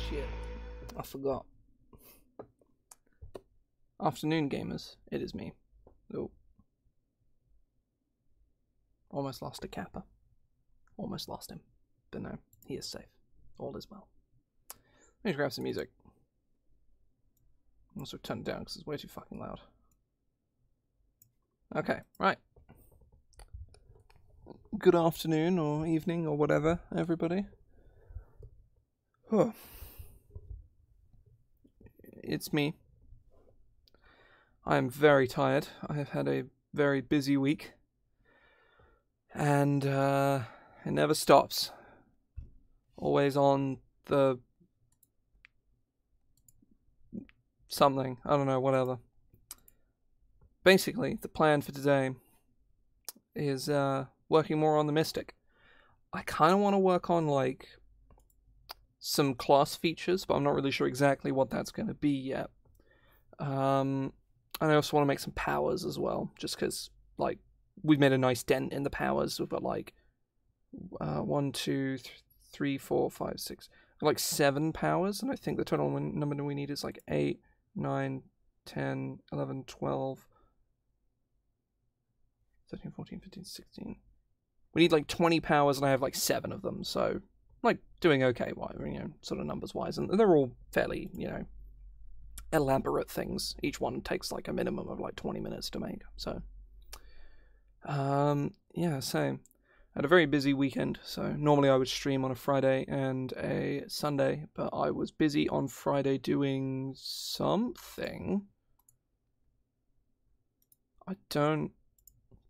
shit. I forgot. Afternoon gamers, it is me. Oh. Almost lost a kappa. Almost lost him. But no, he is safe. All is well. Let me grab some music. Also turn it down because it's way too fucking loud. Okay, right. Good afternoon or evening or whatever, everybody. Huh. It's me. I am very tired. I have had a very busy week. And it never stops. Always on the something. I don't know, whatever. Basically, the plan for today is working more on the Mystic. I kind of want to work on, like, some class features, but I'm not really sure exactly what that's going to be yet. And I also want to make some powers as well, just because, like, we've made a nice dent in the powers. We've got, like, 1, 2, 3, 4, 5, 6, like 7 powers, and I think the total number we need is, like, 8, 9, 10, 11, 12, 13, 14, 15, 16. We need, like, 20 powers, and I have, like, 7 of them, so, like, doing okay, you know, sort of numbers-wise, and they're all fairly, you know, elaborate things. Each one takes, like, a minimum of, like, 20 minutes to make, so... yeah, same. I had a very busy weekend, so normally I would stream on a Friday and a Sunday, but I was busy on Friday doing something.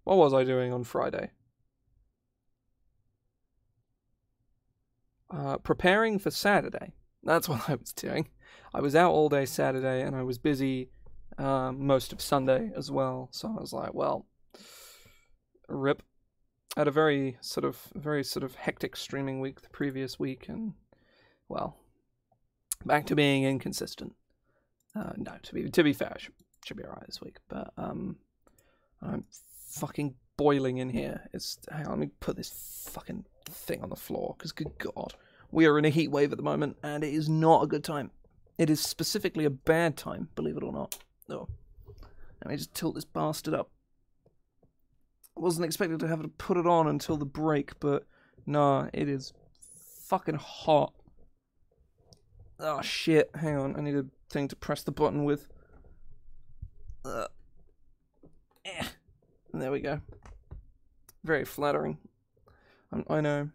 What was I doing on Friday? Preparing for Saturday. That's what I was doing. I was out all day Saturday, and I was busy most of Sunday as well, so I was like, well... Rip. I had a very sort of hectic streaming week the previous week, and well, back to being inconsistent. No, to be fair, I should be alright this week. But I'm fucking boiling in here. Hang on, let me put this fucking thing on the floor, because good God, we are in a heat wave at the moment, and it is not a good time. It is specifically a bad time, believe it or not. Oh, let me just tilt this bastard up. Wasn't expected to have to put it on until the break, but nah, it is fucking hot. Oh shit, hang on, I need a thing to press the button with. There we go. Very flattering. I know.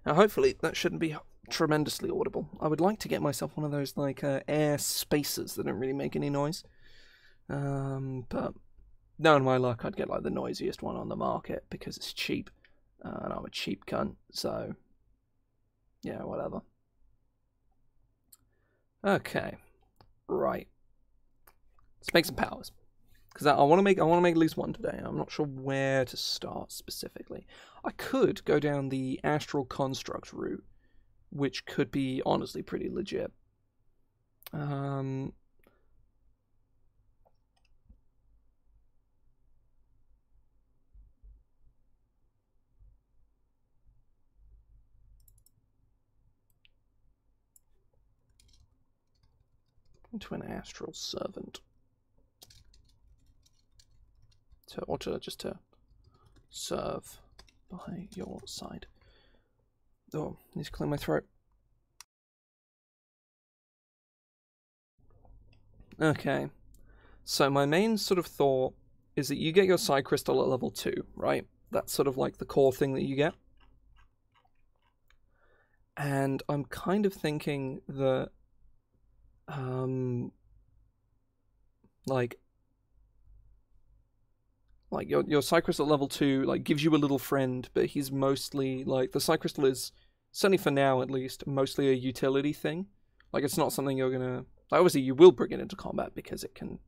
Now hopefully that shouldn't be tremendously audible. I would like to get myself one of those, like, air spacers that don't really make any noise. But... knowing my luck, I'd get, like, the noisiest one on the market because it's cheap, and I'm a cheap cunt, so, yeah, whatever. Okay, right. Let's make some powers, because I want to make at least one today. I'm not sure where to start specifically. I could go down the astral construct route, which could be honestly pretty legit. Into an astral servant. Just to serve by your side. Oh, I need to clear my throat. Okay. So my main sort of thought is that you get your psi crystal at level 2, right? That's sort of like the core thing that you get. And I'm kind of thinking that like your psi crystal level 2 like gives you a little friend, but he's mostly like the psi crystal is, certainly for now at least, mostly a utility thing. Like, it's not something you're gonna, like, obviously you will bring it into combat because it can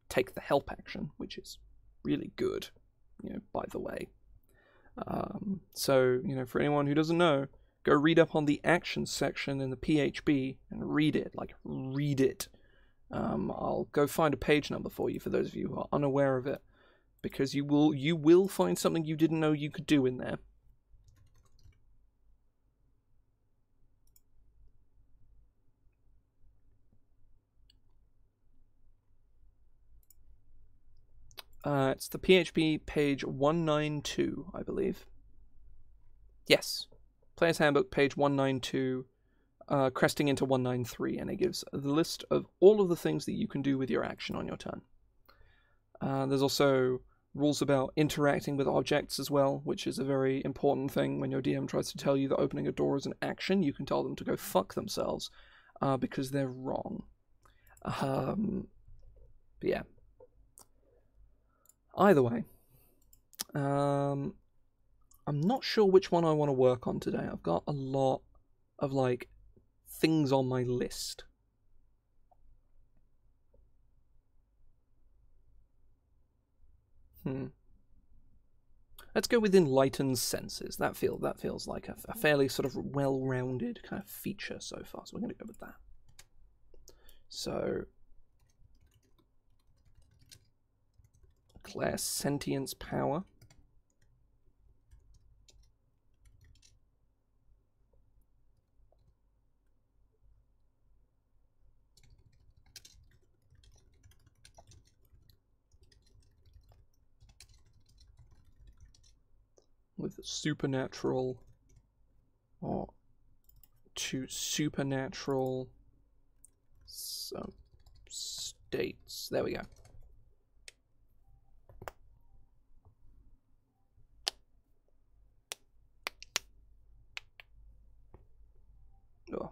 take the help action, which is really good, you know, by the way. So, you know, for anyone who doesn't know, go read up on the action section in the PHB and read it. Like, read it. I'll go find a page number for you for those of you who are unaware of it, because you will find something you didn't know you could do in there. It's the PHP page 192, I believe. Yes. Player's Handbook, page 192, cresting into 193, and it gives the list of all of the things that you can do with your action on your turn. There's also rules about interacting with objects as well, which is a very important thing. When your DM tries to tell you that opening a door is an action, you can tell them to go fuck themselves, because they're wrong. But yeah. Either way, I'm not sure which one I want to work on today. I've got a lot of, like, things on my list. Let's go with Enlightened Senses. That feels like a fairly sort of well-rounded kind of feature so far, so we're going to go with that. So, Claire Sentience Power. With supernatural, or to supernatural states. There we go. Oh.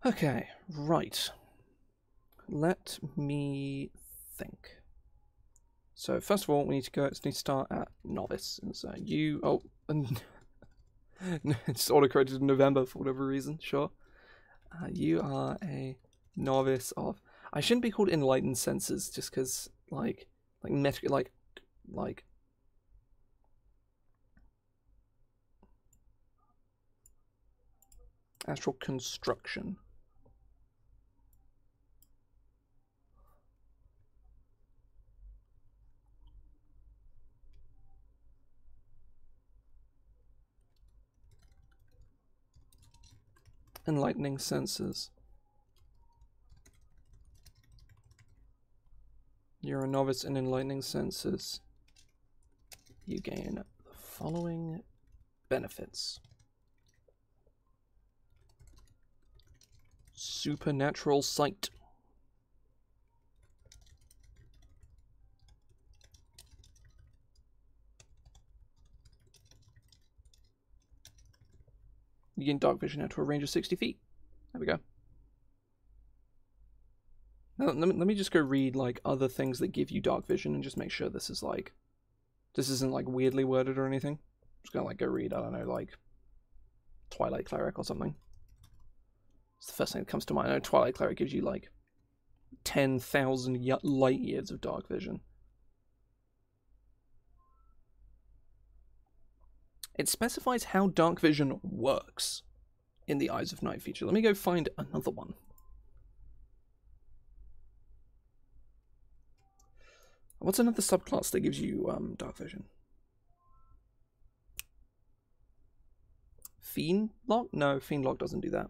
Okay, right. Let me think. So first of all, we need to start at novice. And so and it's auto-corrected in November for whatever reason. Sure, you are a novice of. I shouldn't be called Enlightened Senses just because, like astral construction. Enlightening Senses. You're a novice in Enlightening Senses. You gain the following benefits. Supernatural Sight. You gain dark vision out to a range of 60 feet. There we go. Now, let me just go read, like, other things that give you dark vision and just make sure this isn't, like, weirdly worded or anything. I'm just gonna, like, go read, I don't know, like, Twilight Cleric or something. It's the first thing that comes to mind. I know Twilight Cleric gives you, like, 10,000 light years of dark vision. It specifies how dark vision works in the Eyes of Night feature. Let me go find another one. What's another subclass that gives you dark vision? Fiendlock? No, Fiendlock doesn't do that.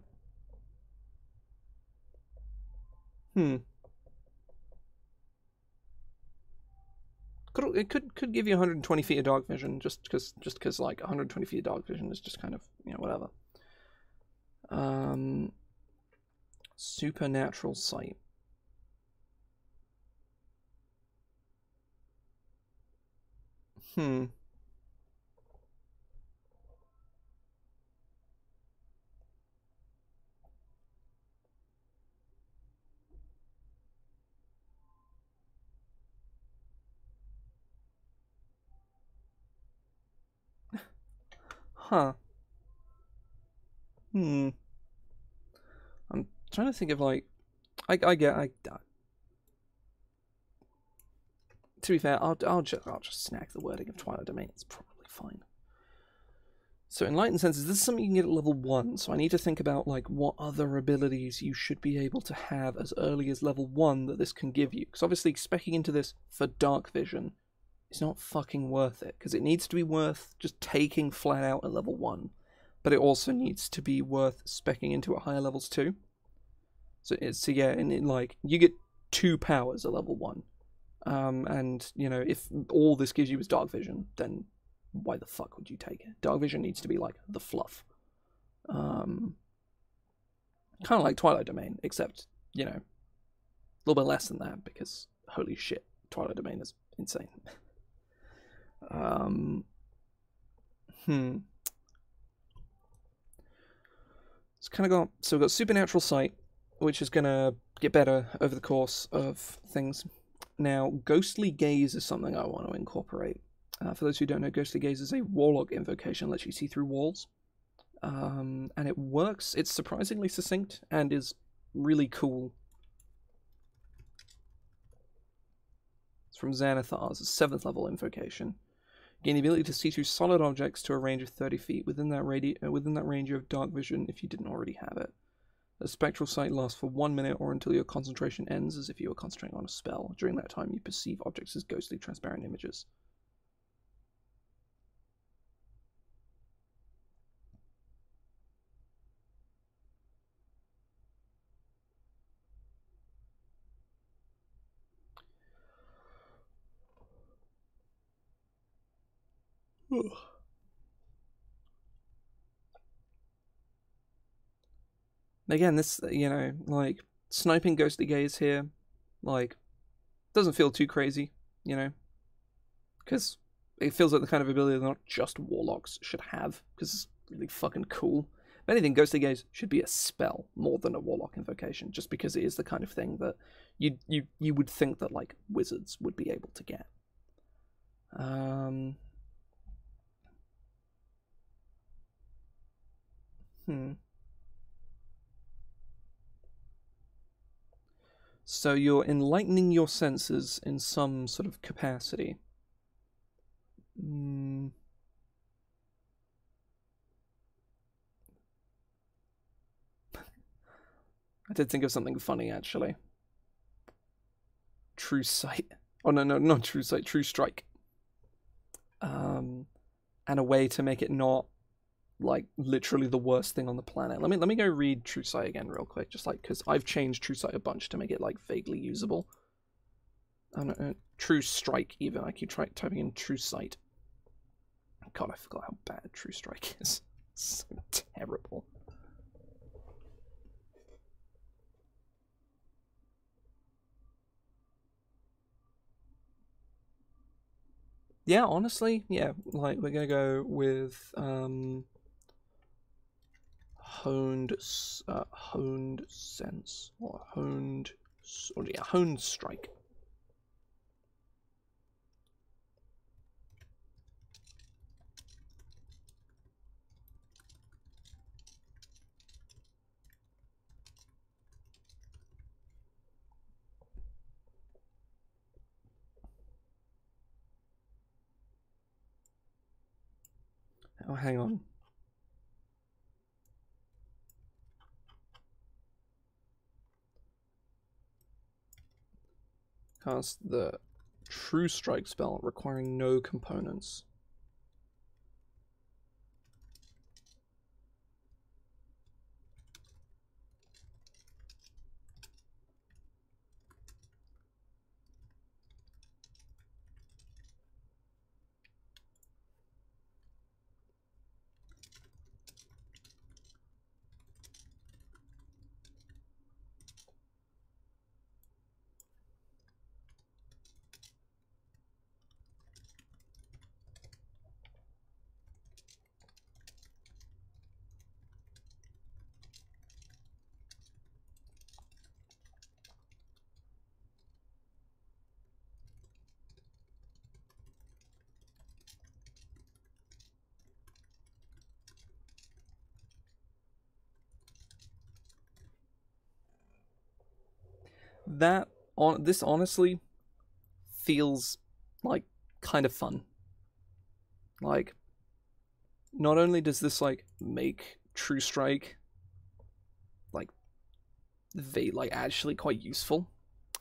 It could give you 120 feet of dark vision, just because like 120 feet of dark vision is just kind of, you know, whatever. Supernatural Sight. Huh. I'm trying to think of, like, to be fair, I'll just snag the wording of Twilight Domain. It's probably fine. So Enlightened Senses, this is something you can get at level 1, so I need to think about, like, what other abilities you should be able to have as early as level 1 that this can give you. Because obviously speccing into this for dark vision is not fucking worth it, because it needs to be worth just taking flat out at level 1, but it also needs to be worth speccing into at higher levels too. So yeah, and like, you get 2 powers at level 1. And, you know, if all this gives you is dark vision, then why the fuck would you take it? Dark vision needs to be like the fluff. Kind of like Twilight Domain, except, you know, a little bit less than that, because holy shit, Twilight Domain is insane. It's kind of got, so we've got Supernatural Sight, which is going to get better over the course of things. Now, Ghostly Gaze is something I want to incorporate. For those who don't know, Ghostly Gaze is a Warlock invocation, lets you see through walls. And it works, it's surprisingly succinct, and is really cool. It's from Xanathar, it's a 7th level invocation. Gain the ability to see through solid objects to a range of 30 feet within that range of dark vision if you didn't already have it. The spectral sight lasts for 1 minute or until your concentration ends, as if you were concentrating on a spell. During that time, you perceive objects as ghostly, transparent images. Again, this, you know, like, sniping Ghostly Gaze here, like, doesn't feel too crazy, you know, because it feels like the kind of ability that not just Warlocks should have, because it's really fucking cool. If anything, Ghostly Gaze should be a spell more than a Warlock invocation, just because it is the kind of thing that you would think that, like, wizards would be able to get. So you're enlightening your senses in some sort of capacity. I did think of something funny, actually. True Sight. Oh, no, not True Sight, True Strike. And a way to make it not, like, literally the worst thing on the planet. Let me go read True Sight again real quick, just like, because I've changed True Sight a bunch to make it, like, vaguely usable. Oh, no, True Strike, even. I keep typing in True Sight. God, I forgot how bad True Strike is. It's so terrible. Yeah, honestly, yeah, like, we're gonna go with, honed sense, or honed strike. Oh, hang on. Cast the True Strike spell requiring no components. This honestly feels like kind of fun. Like, not only does this, like, make True Strike, like, actually quite useful,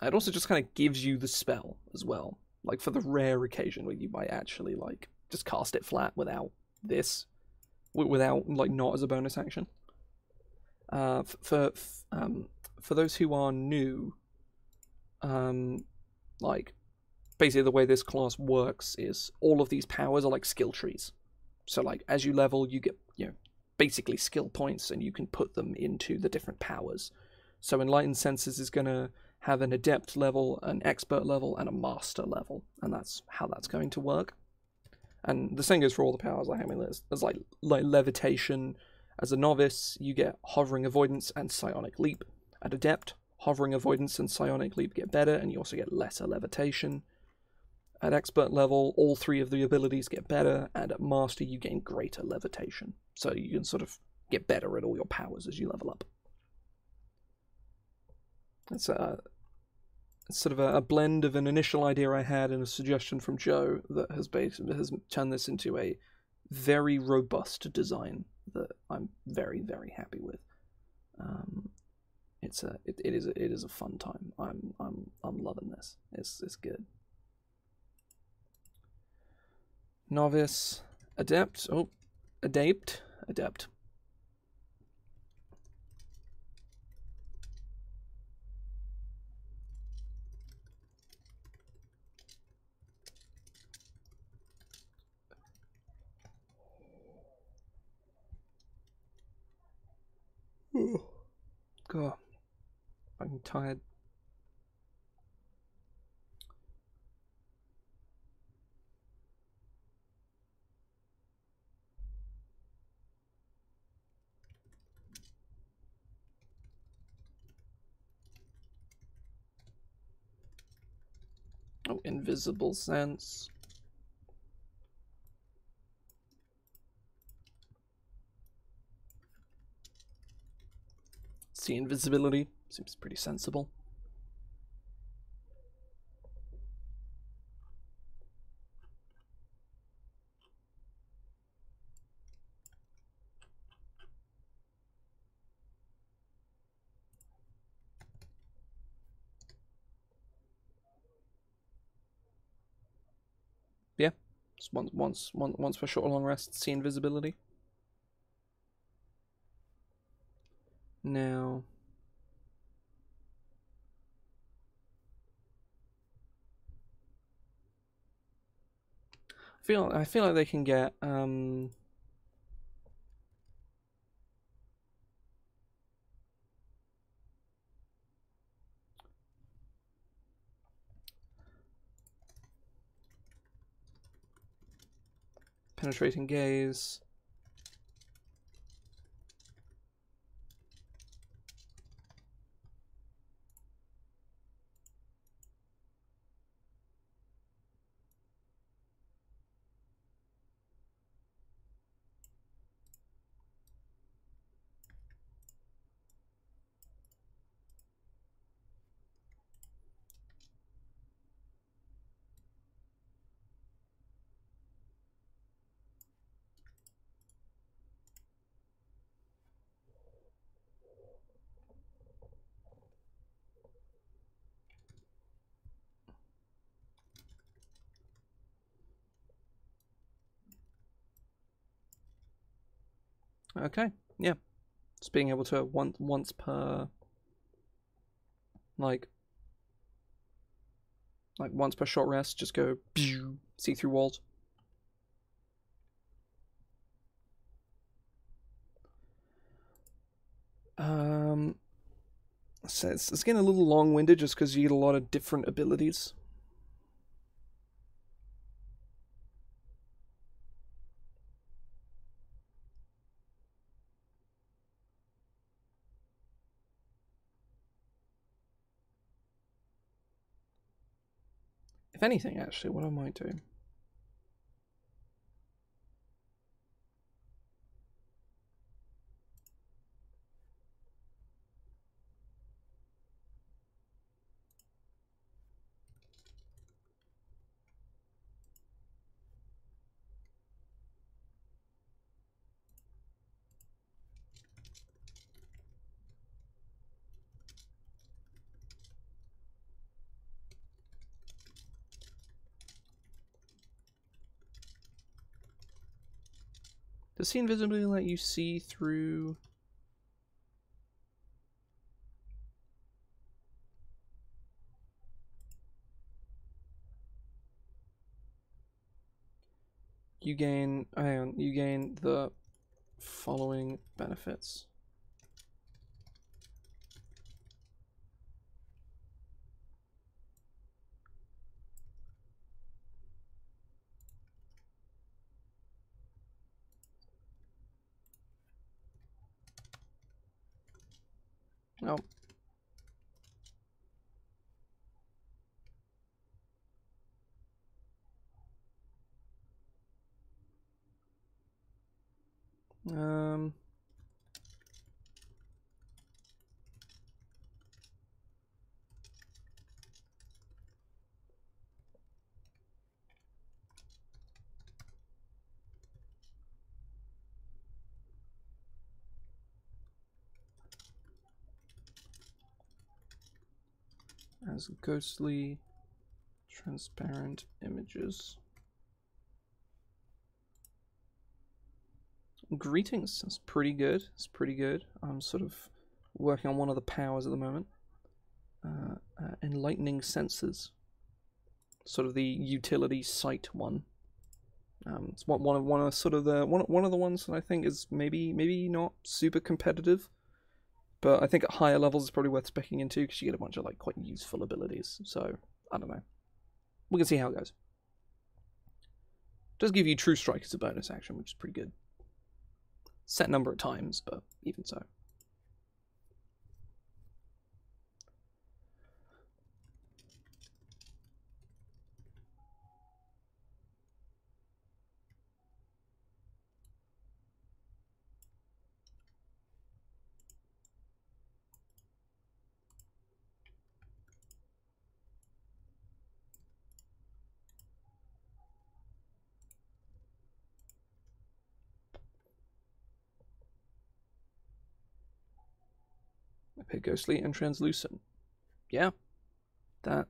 it also just kind of gives you the spell as well. Like, for the rare occasion where you might actually, like, just cast it flat without this, without, like, not as a bonus action. For those who are new, like, basically the way this class works is all of these powers are like skill trees. So like as you level, you get, you know, basically skill points, and you can put them into the different powers. So Enlightened Senses is going to have an adept level, an expert level, and a master level, and that's how that's going to work. And the same goes for all the powers. Like, I mean, there's like levitation. As a novice, you get hovering avoidance and psionic leap. At adept, hovering avoidance and psionic leap get better, and you also get lesser levitation. At expert level, all three of the abilities get better, and at master, you gain greater levitation. So you can sort of get better at all your powers as you level up. It's sort of a blend of an initial idea I had and a suggestion from Joe that has turned this into a very robust design that I'm very, very happy with. It is a fun time. I'm loving this. It's good. Novice, adept. Oh, adept. God, I'm tired. Oh, invisible sense. See, invisibility seems pretty sensible. Yeah, just once for short or long rest. See invisibility. Now, I feel like they can get penetrating gaze. Okay, yeah, just being able to once per like once per short rest, just go see through walls. So it's getting a little long-winded just because you get a lot of different abilities. If anything, actually, what I might do. Does see invisibility let you see through? you gain, hang on, you gain the following benefits. Nope. As ghostly, transparent images. Greetings. That's pretty good. It's pretty good. I'm sort of working on one of the powers at the moment. Enlightening senses. Sort of the utility sight one. It's one of sort of the one of the ones that I think is maybe not super competitive, but I think at higher levels it's probably worth specking into because you get a bunch of like quite useful abilities. So I don't know. We can see how it goes. It does give you True Strike as a bonus action, which is pretty good. Set number of times, but even so. Appear ghostly and translucent. Yeah, that.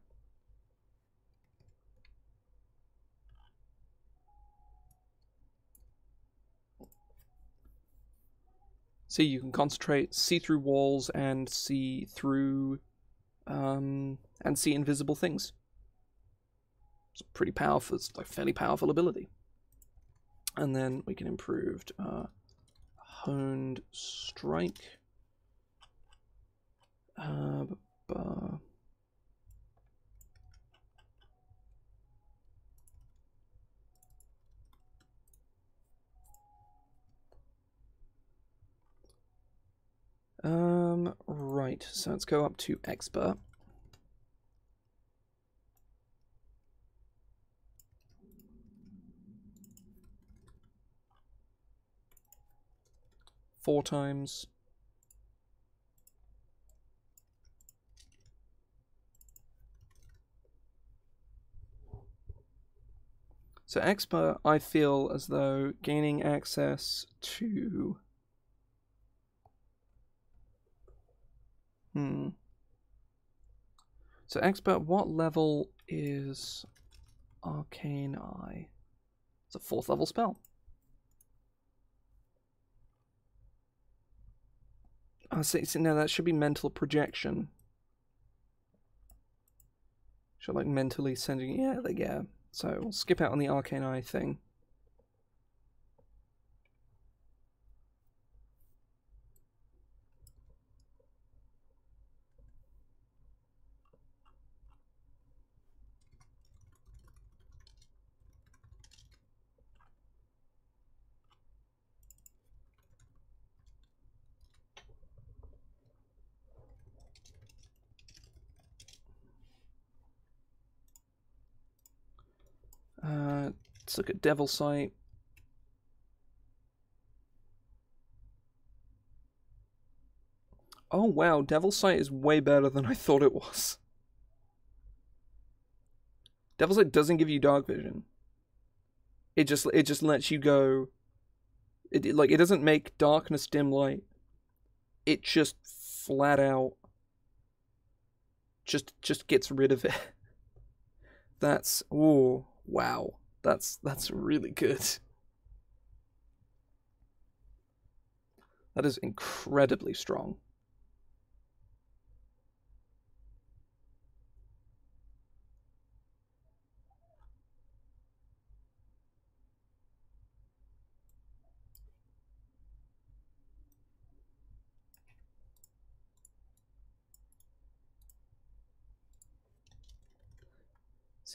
See, you can concentrate, see through walls, and see through, and see invisible things. It's pretty powerful. It's like fairly powerful ability. And then we can improve honed strike. Right, so let's go up to expert. Four times. So expert, I feel as though gaining access to... So expert, what level is Arcane Eye? It's a 4th level spell. Oh, so no, that should be mental projection. Should like mentally sending, yeah. So we'll skip out on the Arcane Eye thing. Let's look at Devil Sight. Oh wow, Devil Sight is way better than I thought it was. Devil Sight doesn't give you dark vision. It just lets you go. It doesn't make darkness dim light. It just flat out just gets rid of it. That's wow. That's really good. That is incredibly strong.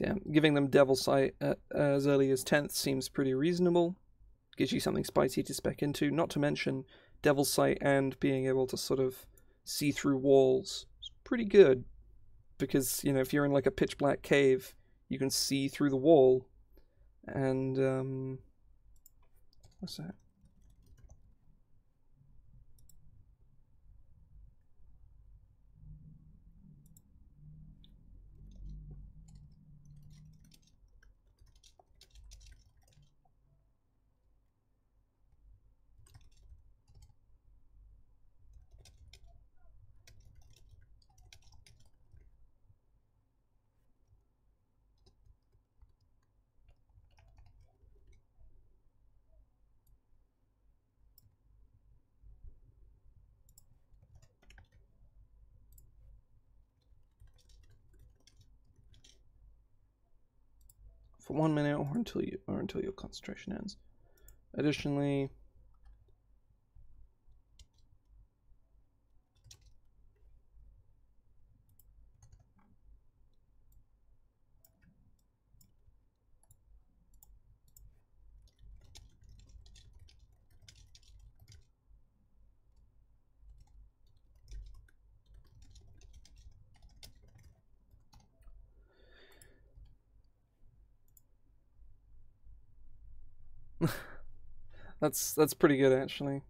So yeah, giving them Devil Sight at as early as 10th seems pretty reasonable. Gives you something spicy to spec into, not to mention Devil Sight and being able to sort of see through walls. It's pretty good, because, you know, if you're in like a pitch black cave, you can see through the wall. And, what's that? For 1 minute or until your concentration ends. Additionally, that's pretty good actually.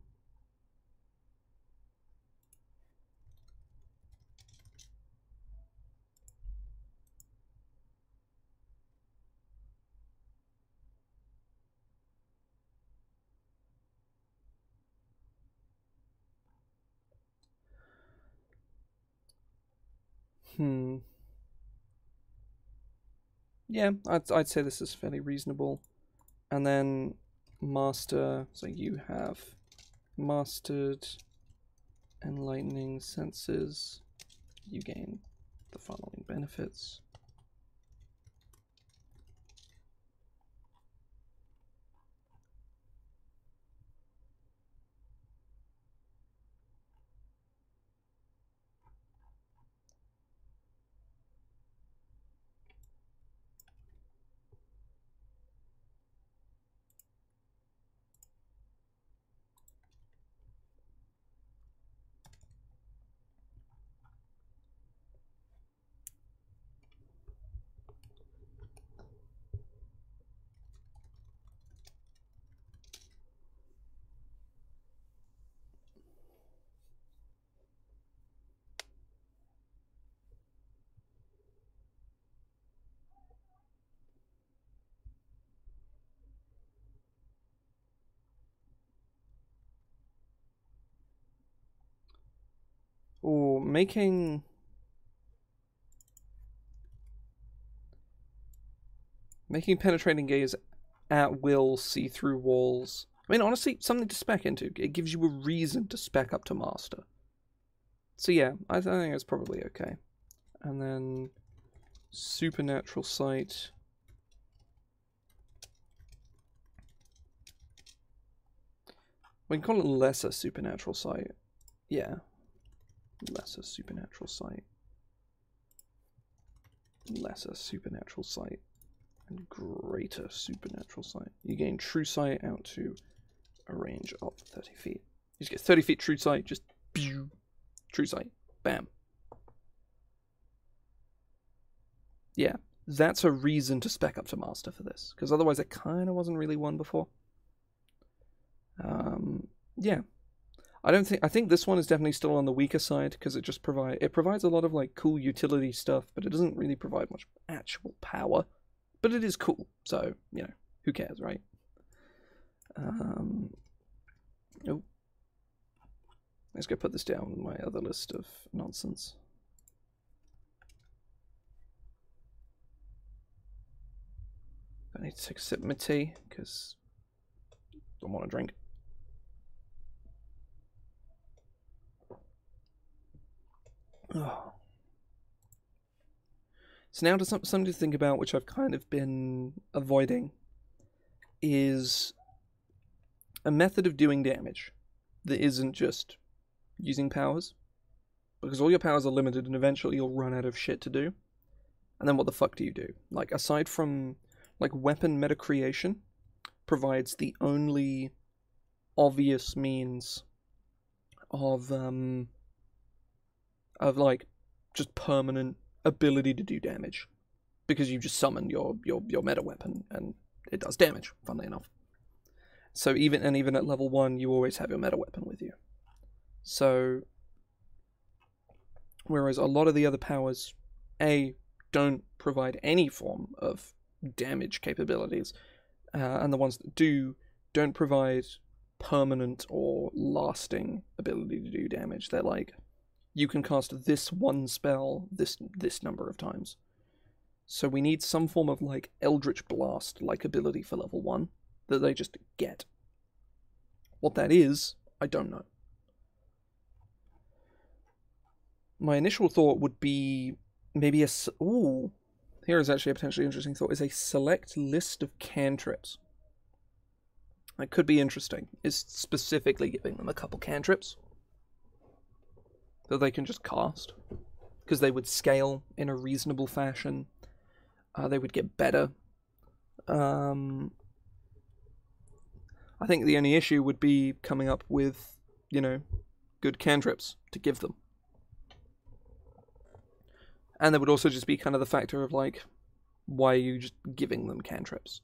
Yeah, I'd say this is fairly reasonable. And then master, so you have mastered enlightening senses. You gain the following benefits. Or making penetrating gaze at will see through walls. I mean, honestly, something to spec into. It gives you a reason to spec up to master. So yeah, I think it's probably okay. And then supernatural sight. We can call it lesser supernatural sight. Yeah. Lesser supernatural sight. Lesser supernatural sight. And greater supernatural sight. You gain true sight out to a range of 30 feet. You just get 30 feet true sight, just pew, true sight. Bam. Yeah, that's a reason to spec up to master for this, because otherwise it kind of wasn't really one before. Yeah. I think this one is definitely still on the weaker side, because it just provides a lot of like cool utility stuff, but it doesn't really provide much actual power. But it is cool, so, you know, who cares, right? Oh. Let's go put this down on my other list of nonsense. I need to take a sip of my tea, because I don't want to drink. Oh. So now to something to think about, which I've kind of been avoiding, is a method of doing damage that isn't just using powers, because all your powers are limited and eventually you'll run out of shit to do. And then what the fuck do you do? Like, aside from, like, weapon meta creation provides the only obvious means of like, just permanent ability to do damage. Because you just summon your meta weapon, and it does damage, funnily enough. So even at level 1, you always have your meta weapon with you. So, whereas a lot of the other powers, don't provide any form of damage capabilities, and the ones that do, don't provide permanent or lasting ability to do damage. They're like, you can cast this one spell this number of times. So we need some form of, like, Eldritch Blast-like ability for level 1 that they just get. What that is, I don't know. My initial thought would be maybe here is actually a potentially interesting thought, is a select list of cantrips. That could be interesting, is specifically giving them a couple cantrips that they can just cast, because they would scale in a reasonable fashion. They would get better. I think the only issue would be coming up with, good cantrips to give them. And there would also just be kind of the factor of, like, why are you just giving them cantrips?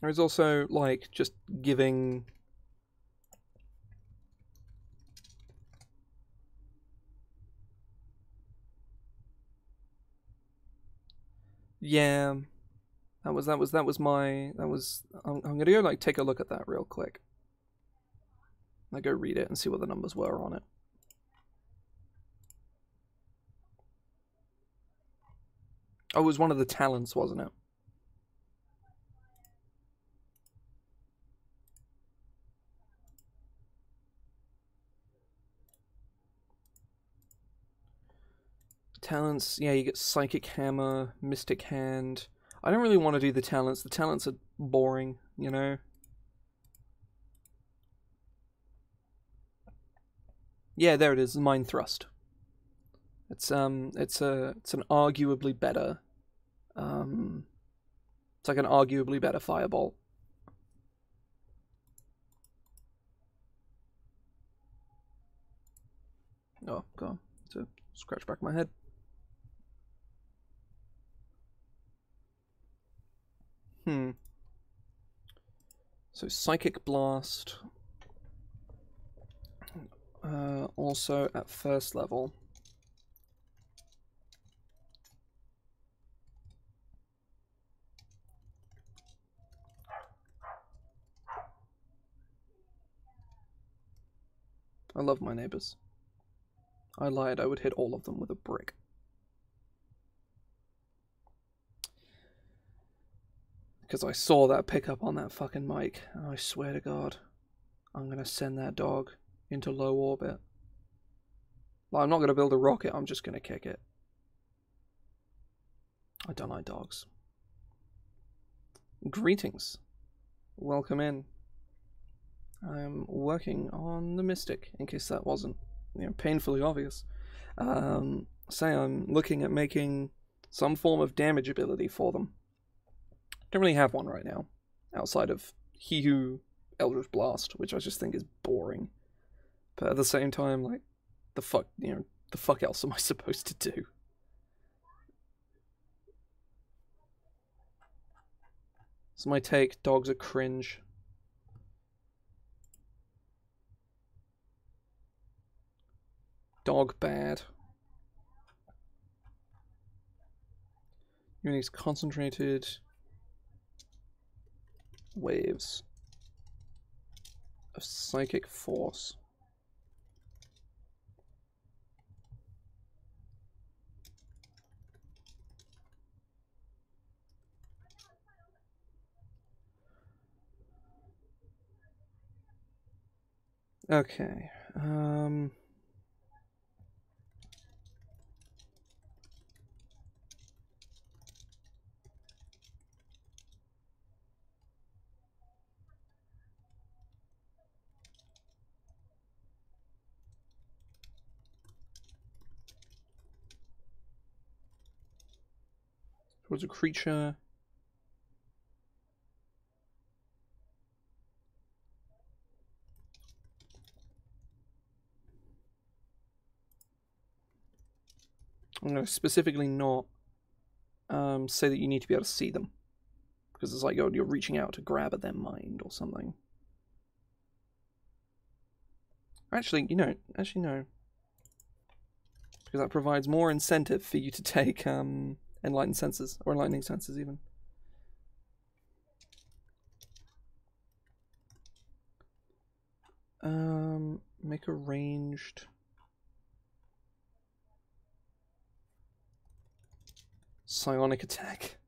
There's also, like, just giving... Yeah, I'm gonna go, like, take a look at that real quick. I'll go read it and see what the numbers were on it. Oh, it was one of the talents, wasn't it? Talents, yeah, you get Psychic Hammer, Mystic Hand. I don't really want to do the talents. The talents are boring, Yeah, there it is, Mind Thrust. It's an arguably better, it's like an arguably better Firebolt. Oh, God, to scratch back my head. So Psychic Blast, also at first level. I love my neighbors. I lied, I would hit all of them with a brick. Because I saw that pickup on that fucking mic, and I swear to God, I'm gonna send that dog into low orbit. Well, I'm not gonna build a rocket, I'm just gonna kick it. I don't like dogs. Greetings. Welcome in. I'm working on the Mystic, in case that wasn't, painfully obvious. Say I'm looking at making some form of damage ability for them. Don't really have one right now, outside of He Who Eldritch Blast, which I just think is boring. But at the same time, like, the fuck else am I supposed to do? So my take, dogs are cringe. Dog bad. Unique's concentrated waves of psychic force. Okay. What is a creature? I'm going to specifically not say that you need to be able to see them, because it's like you're reaching out to grab at their mind or something. Actually, no, because that provides more incentive for you to take enlightened senses, or enlightening senses even. Make a ranged psionic attack.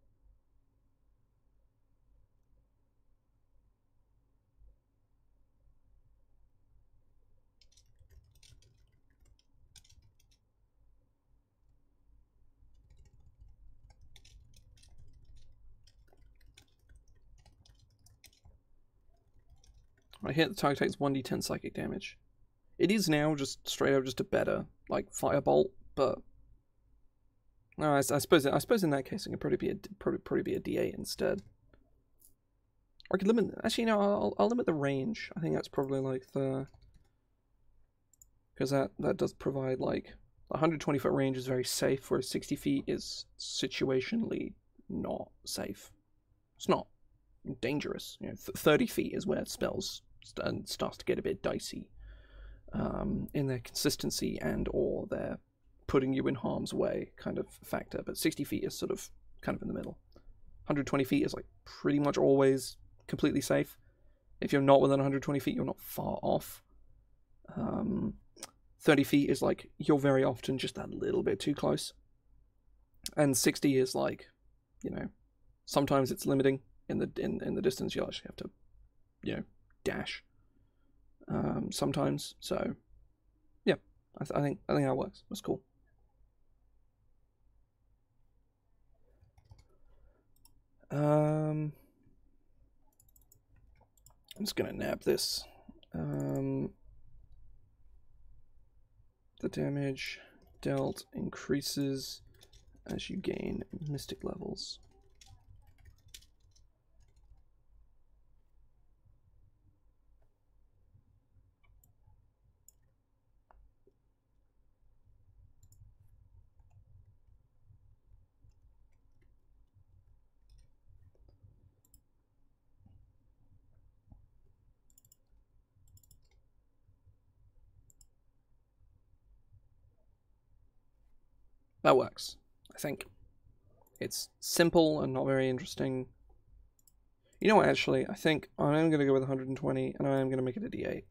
I hit, the target takes 1d10 psychic damage. It is now just straight up just a better like firebolt, but no, I suppose in that case it could probably be a D8 instead. Or I could limit. Actually, no, I'll limit the range. I think that's probably like the, because that does provide like 120 foot range is very safe, whereas 60 feet is situationally not safe. It's not dangerous. 30 feet is where spells starts to get a bit dicey in their consistency and or their putting you in harm's way kind of factor. But 60 feet is sort of kind of in the middle. 120 feet is like pretty much always completely safe. If you're not within 120 feet, you're not far off. 30 feet is like you're very often just that little bit too close. And 60 is like, sometimes it's limiting in the distance. You'll actually have to, dash. Sometimes. So, yeah, I think that works. That's cool. I'm just gonna nab this. The damage dealt increases as you gain mystic levels. That works, I think. It's simple and not very interesting. You know what, actually, I think I am going to go with 120, and I am going to make it a D8.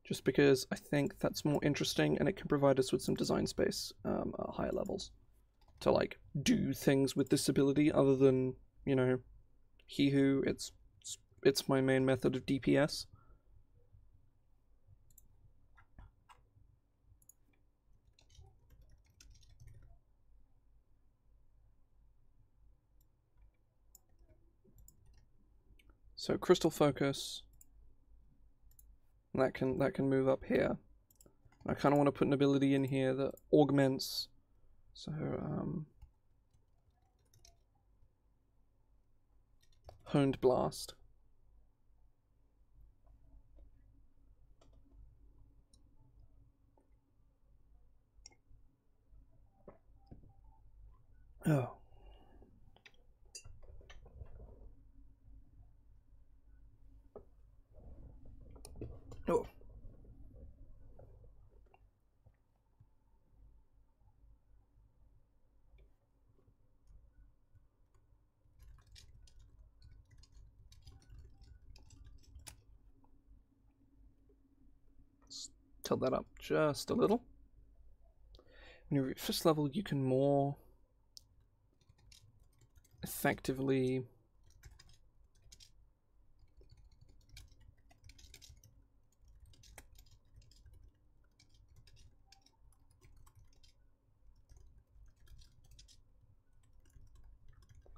Just because I think that's more interesting, and it can provide us with some design space at higher levels. To, like, do things with this ability other than, he who, it's my main method of DPS. So crystal focus, that can move up here. I kind of want to put an ability in here that augments. So honed blast. Oh. Oh. Tilt that up just a little. When you're at first level, you can more effectively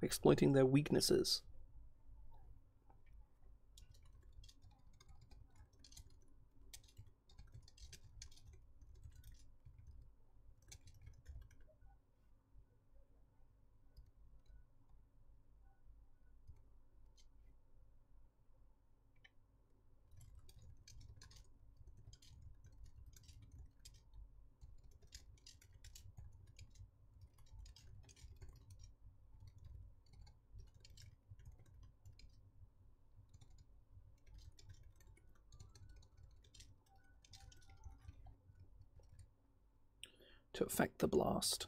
exploiting their weaknesses. to affect the blast.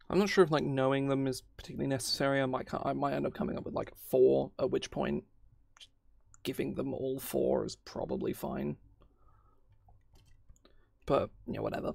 I'm not sure if like knowing them is particularly necessary. I might end up coming up with like 4, at which point giving them all 4 is probably fine. But yeah, whatever.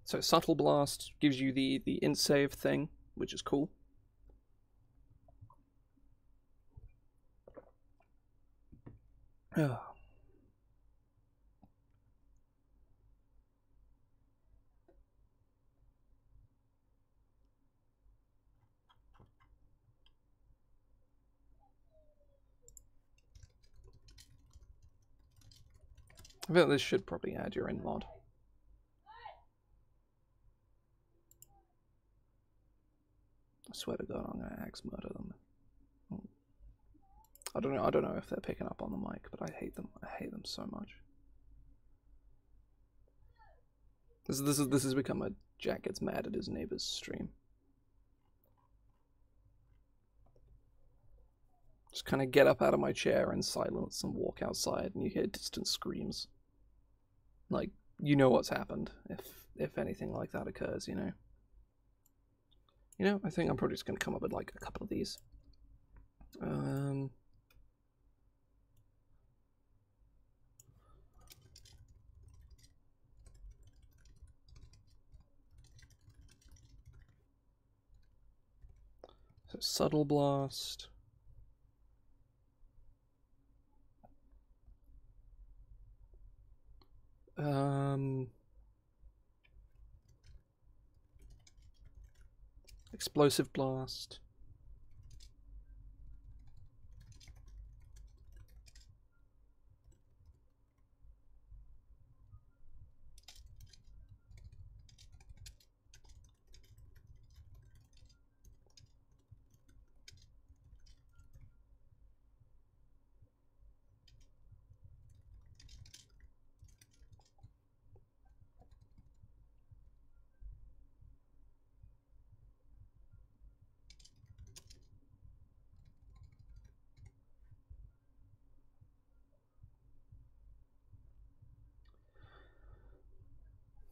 So subtle blast gives you the int save thing, which is cool. Oh. I feel this should probably add your int mod. I swear to God, I'm gonna axe murder them. I don't know if they're picking up on the mic, but I hate them. I hate them so much. This has become a Jack gets mad at his neighbor's stream. Just kind of get up out of my chair in silence and walk outside, and you hear distant screams. Like, you know what's happened if anything like that occurs, you know. You know, I think I'm probably just gonna come up with like a couple of these. So subtle blast. Explosive blast.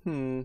Hmm.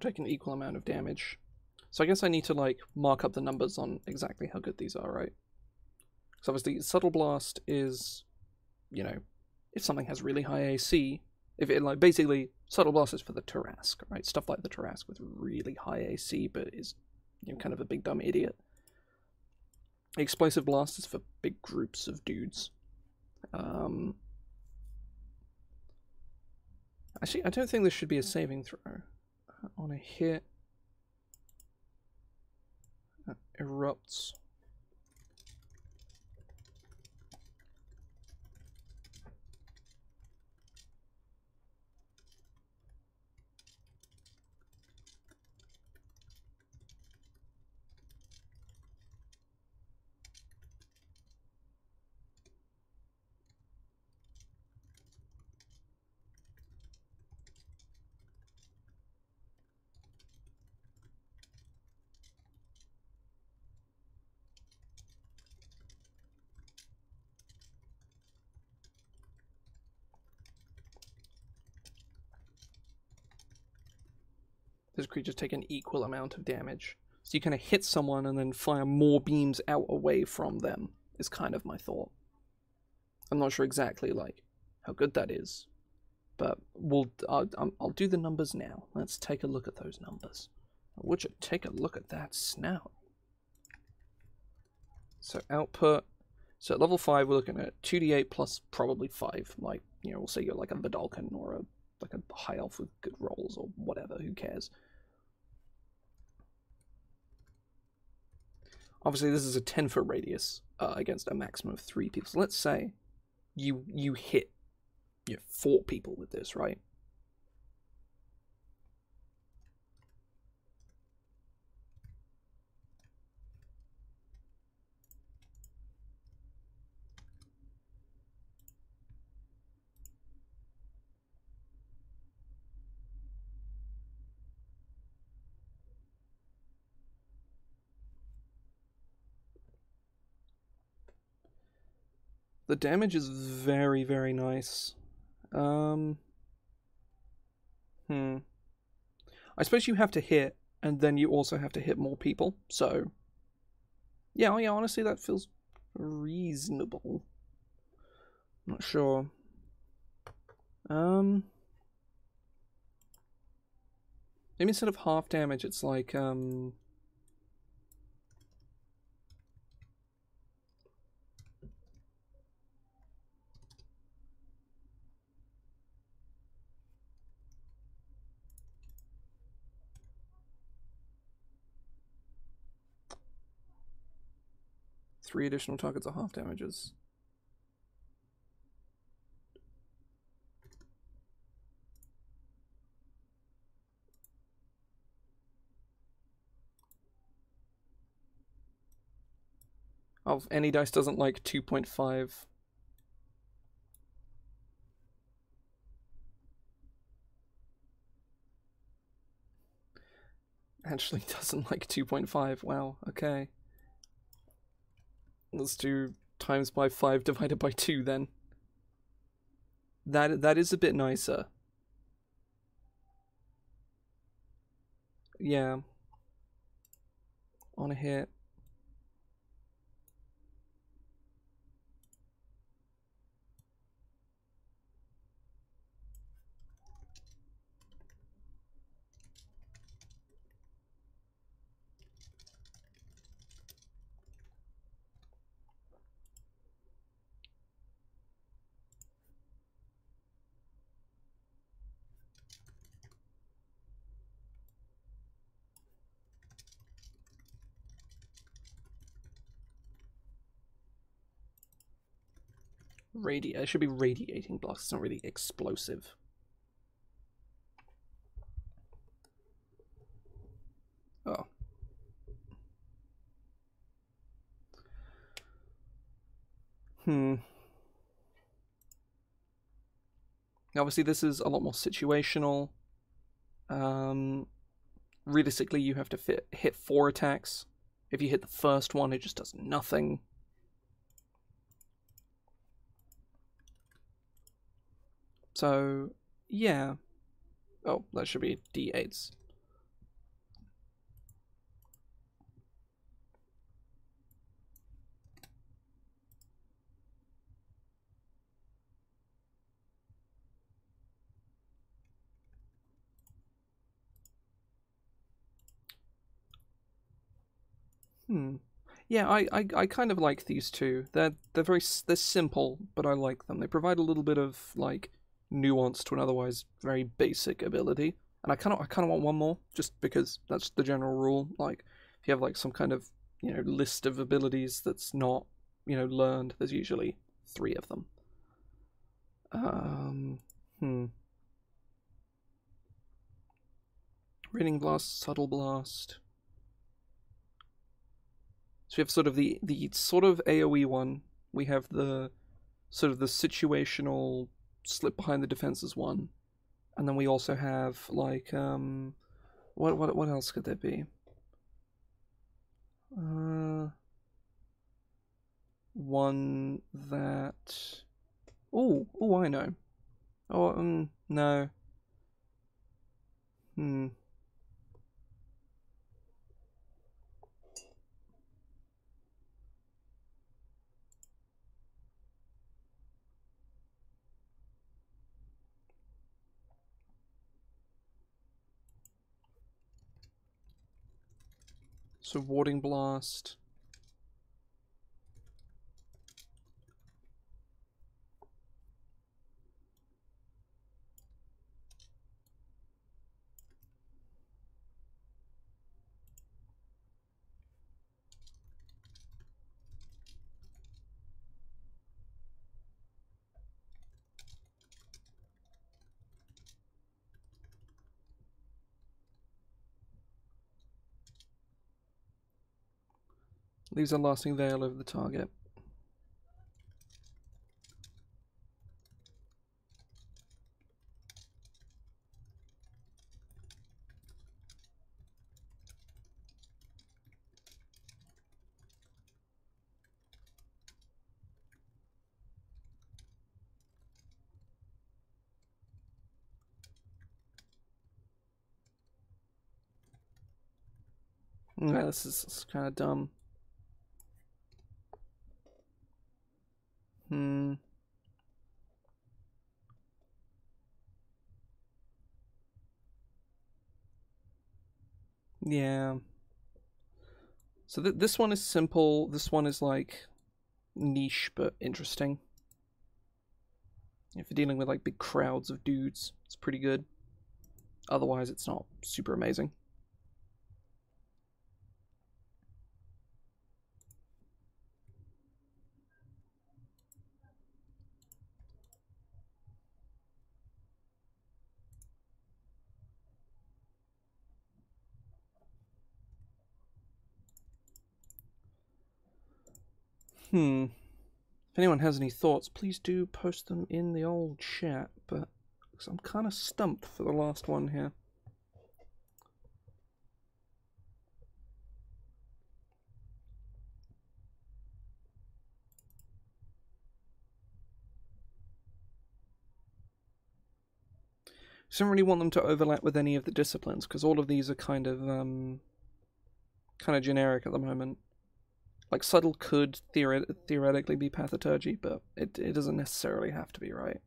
take an equal amount of damage. So I guess I need to like mark up the numbers on exactly how good these are, right? So obviously Subtle Blast is, you know, if something has really high AC, if it like basically Subtle Blast is for the Tarrasque, right? Stuff like the Tarrasque with really high AC but is, you know, kind of a big dumb idiot. Explosive Blast is for big groups of dudes. Actually, I don't think this should be a saving throw. On a hit, erupts. Those creatures take an equal amount of damage. So you kind of hit someone and then fire more beams out away from them, is kind of my thought. I'm not sure exactly like how good that is, but I'll do the numbers now. Let's take a look at those numbers. Would you take a look at that snout? So output. So at level 5, we're looking at 2d8 plus probably 5. Like, you know, we'll say you're like a Vidalcan or a high elf with good rolls or whatever. Who cares? Obviously, this is a 10-foot radius against a maximum of 3 people. So let's say you hit 4 people with this, right? The damage is very, very nice. I suppose you have to hit, and then you also have to hit more people. So, yeah, honestly, that feels reasonable. I'm not sure. Maybe instead of half damage, it's like 3 additional targets are half damages. Oh, any dice doesn't like 2.5. Actually doesn't like 2.5. Wow, okay. Let's do times by 5 divided by 2 then. That is a bit nicer. Yeah. On a hit. It should be radiating blocks. It's not really explosive. Oh. Obviously, this is a lot more situational. Realistically, you have to hit 4 attacks. If you hit the first one, it just does nothing. So, yeah. Oh, that should be d8s. Hmm. Yeah, I kind of like these two. They're simple, but I like them. They provide a little bit of like nuance to an otherwise very basic ability. And I kind of want one more, just because that's the general rule. Like, if you have like some kind of list of abilities that's not learned, there's usually three of them. Um, hmm. Raining Blast, Subtle Blast. So we have sort of the sort of AoE one. We have the sort of the situational slip behind the defenses one, and then we also have like what else could there be? One that I know. Oh no. Hmm. So Warding Blast. Leaves a lasting veil over the target. Yeah, this is kind of dumb. Hmm. Yeah. So this one is simple. This one is like niche but interesting. If you're dealing with like big crowds of dudes, it's pretty good. Otherwise, it's not super amazing. Hmm. If anyone has any thoughts, please do post them in the old chat. But I'm kind of stumped for the last one here. I don't really want them to overlap with any of the disciplines because all of these are kind of generic at the moment. Like subtle could theoretically be pathoturgy, but it doesn't necessarily have to be, right?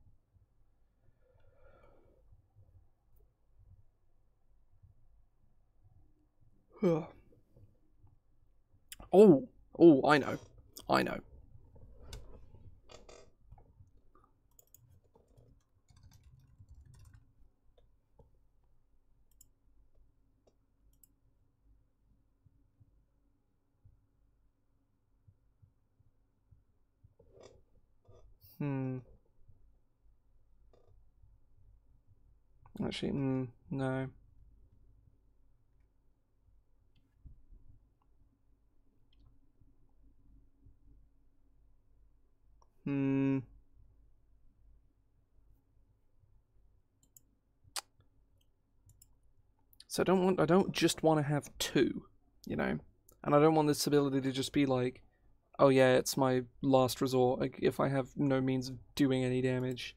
I know. I know. Hmm. Actually, no. Hmm. So I don't just want to have two, you know, and I don't want this ability to just be like, oh yeah, it's my last resort. Like if I have no means of doing any damage,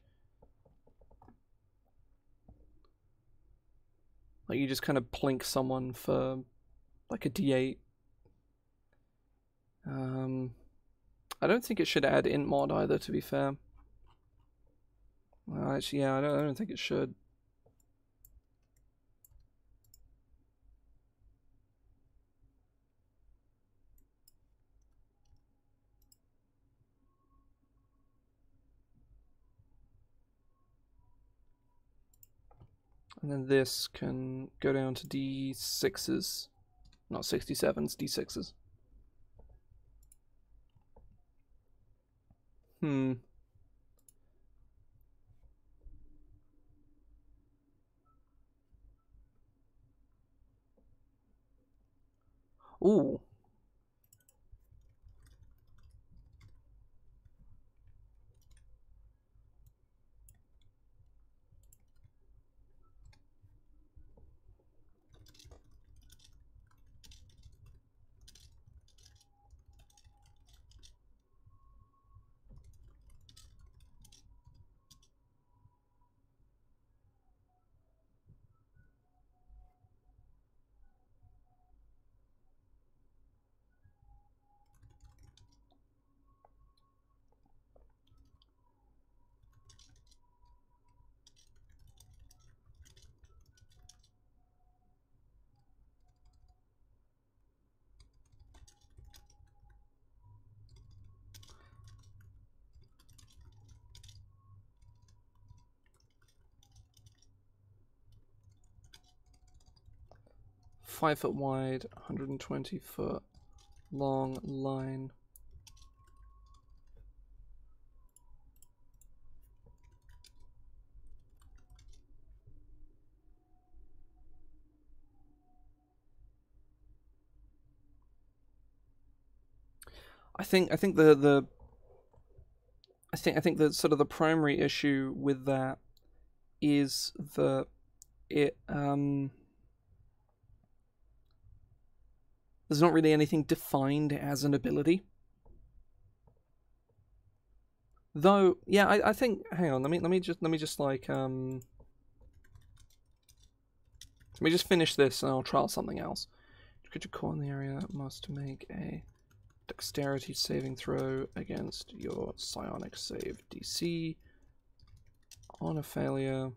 like you just kind of plink someone for like a D8. I don't think it should add int mod either. To be fair, actually, yeah, I don't think it should. And then this can go down to D6s. Not 67s, D6s. Ooh. .5 foot wide, 120-foot long line. I think the sort of the primary issue with that is that it there's not really anything defined as an ability. Though, yeah, I think. Hang on, let me just like let me just finish this and I'll trial something else. Creature caught in the area must make a dexterity saving throw against your psionic save DC. On a failure,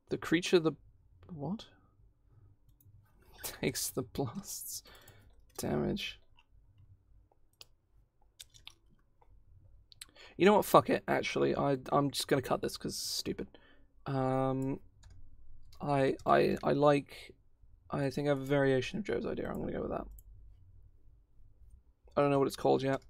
the creature what? Takes the blast's damage. You know what? Fuck it. Actually, I'm just gonna cut this because it's stupid. I think I have a variation of Joe's idea. I'm gonna go with that. I don't know what it's called yet.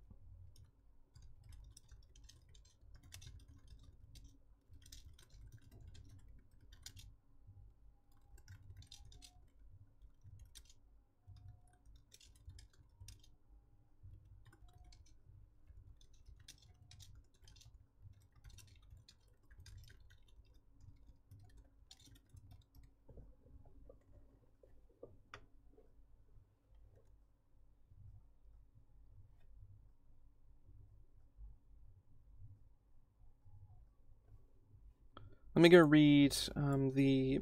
Let me go read the.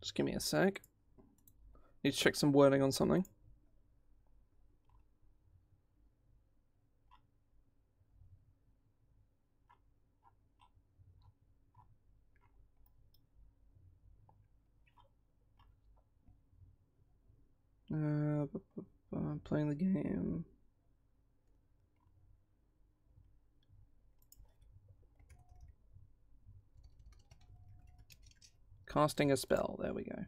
Just give me a sec. Need to check some wording on something. Playing the game. Casting a spell. There we go.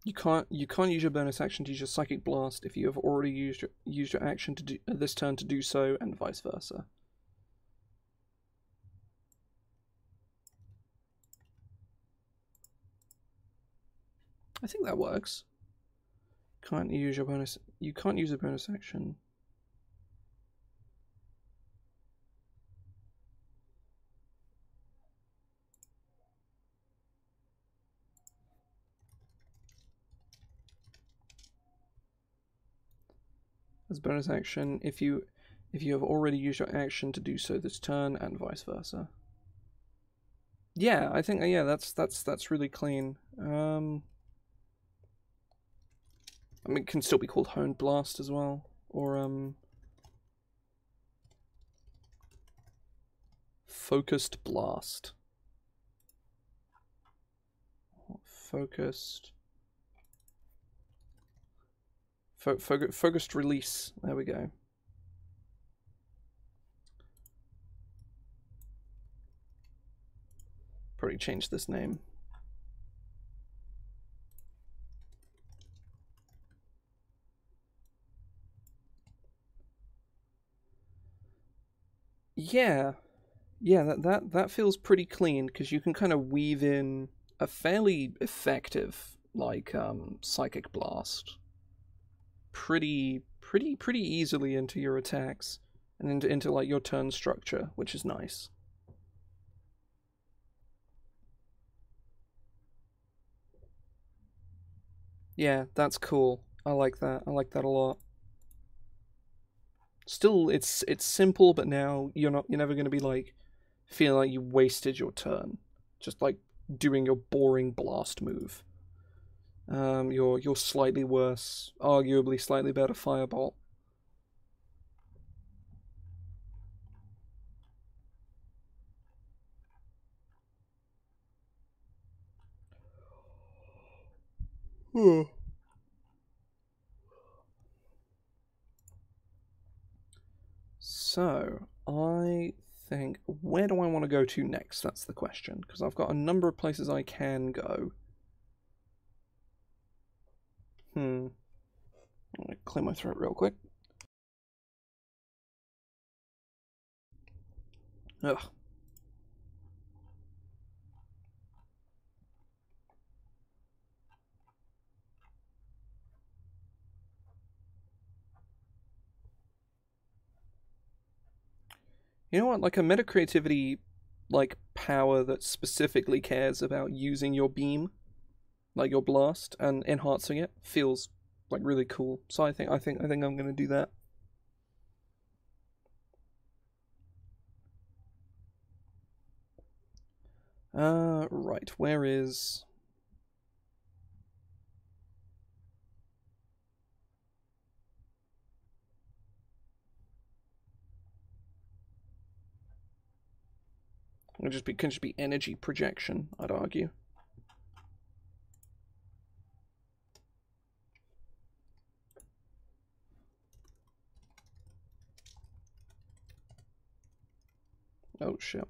You can't use your bonus action to use your psychic blast if you have already used your action to do this turn to do so, and vice versa. I think that works. Can't use your bonus. You can't use a bonus action. As bonus action, if you have already used your action to do so this turn, and vice versa. Yeah, I think that's really clean. I mean, it can still be called Honed Blast as well, or Focused Blast. Focused Release. There we go. Probably change this name. Yeah, that feels pretty clean because you can kind of weave in a fairly effective psychic blast pretty easily into your attacks and into like your turn structure, which is nice. Yeah, that's cool. I like that. I like that a lot. Still, it's simple, but now you're never going to be like feeling like you wasted your turn, just like doing your boring blast move. Your slightly worse, arguably slightly better firebolt. So, I think, where do I want to go to next? That's the question, because I've got a number of places I can go. I'm gonna clear my throat real quick. Ugh. You know what? Like a meta creativity, like power that specifically cares about using your beam, like your blast, and enhancing it, feels like really cool. So I think I'm gonna do that. Right. Where is? Can just be energy projection, I'd argue. Oh shit.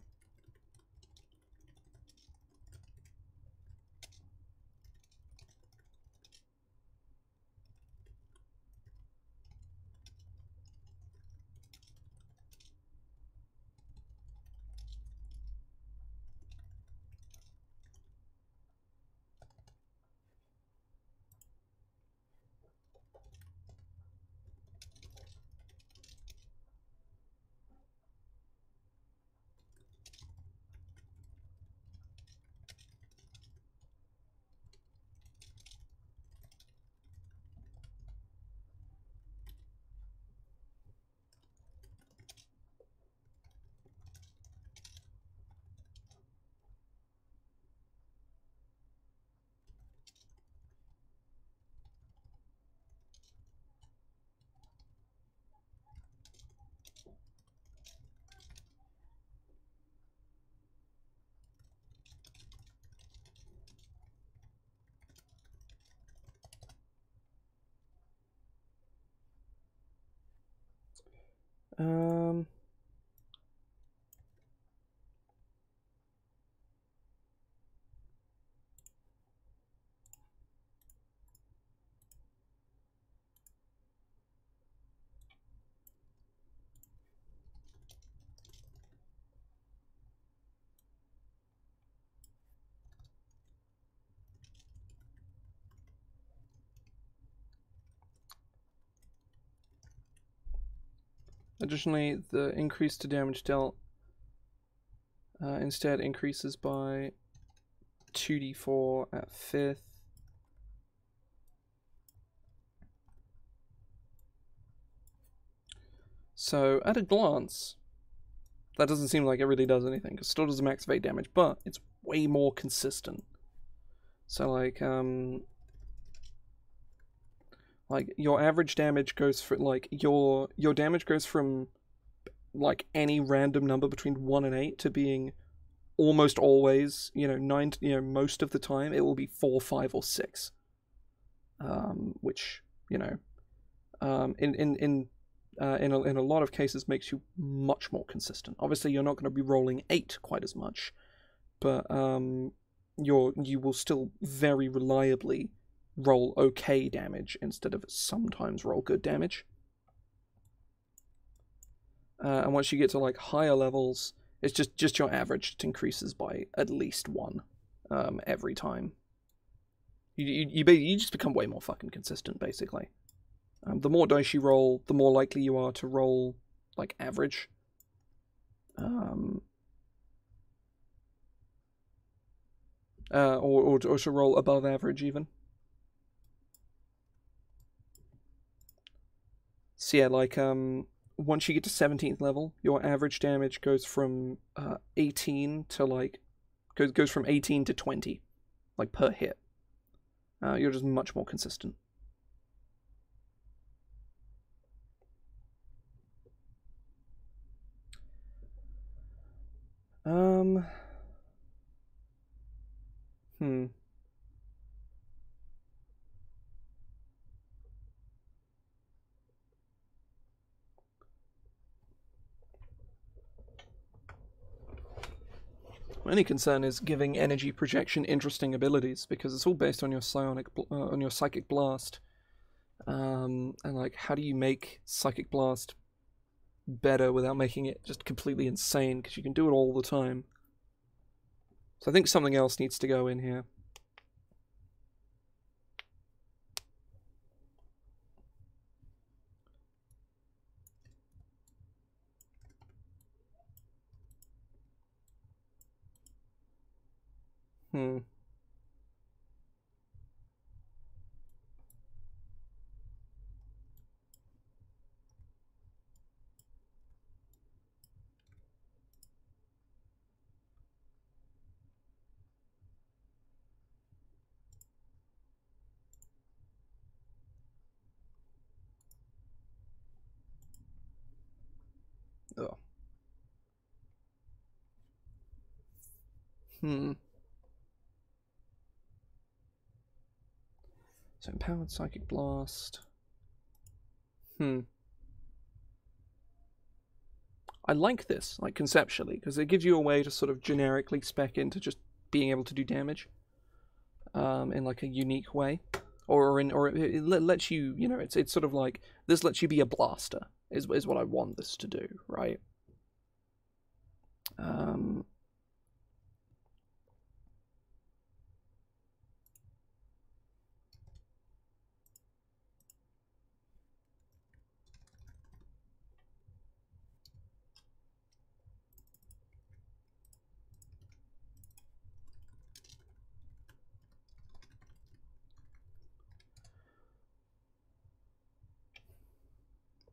Um. Additionally, the increase to damage dealt instead increases by 2d4 at 5th. So, at a glance, that doesn't seem like it really does anything, because it still does max evade damage, but it's way more consistent. So, like your average damage goes for, like, your damage goes from, like, any random number between 1 and 8 to being almost always, 9, most of the time, it will be 4, 5, or 6. Which, in a lot of cases makes you much more consistent. Obviously, you're not going to be rolling 8 quite as much, but you will still very reliably roll okay damage instead of sometimes roll good damage. And once you get to like higher levels, it's just your average that increases by at least 1 every time. You just become way more fucking consistent, basically. The more dice you roll, the more likely you are to roll like average. Or to roll above average even. So yeah, like once you get to 17th level, your average damage goes from 18 to like goes from 18 to 20, like per hit. You're just much more consistent. My only concern is giving energy projection interesting abilities, because it's all based on your psychic blast, and like, how do you make psychic blast better without making it just completely insane? Because you can do it all the time. So I think something else needs to go in here. Oh. So empowered psychic blast. I like this, like, conceptually, because it gives you a way to sort of generically spec into just being able to do damage in like a unique way, or it lets you, it's sort of like, this lets you be a blaster is what I want this to do, right?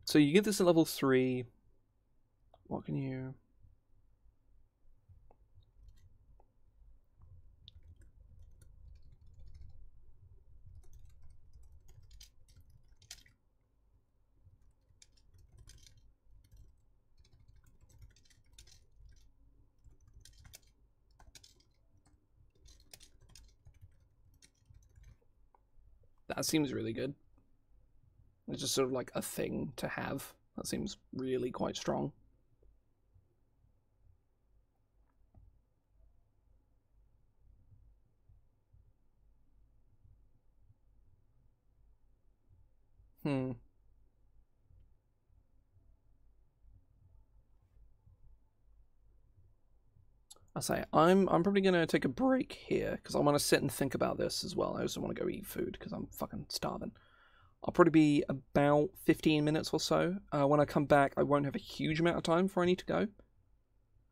So you get this at level 3. What can you... That seems really good. It's just sort of like a thing to have. That seems really quite strong. I'll say I'm probably gonna take a break here because I want to sit and think about this as well. I also want to go eat food because I'm fucking starving. I'll probably be about 15 minutes or so. When I come back, I won't have a huge amount of time before I need to go,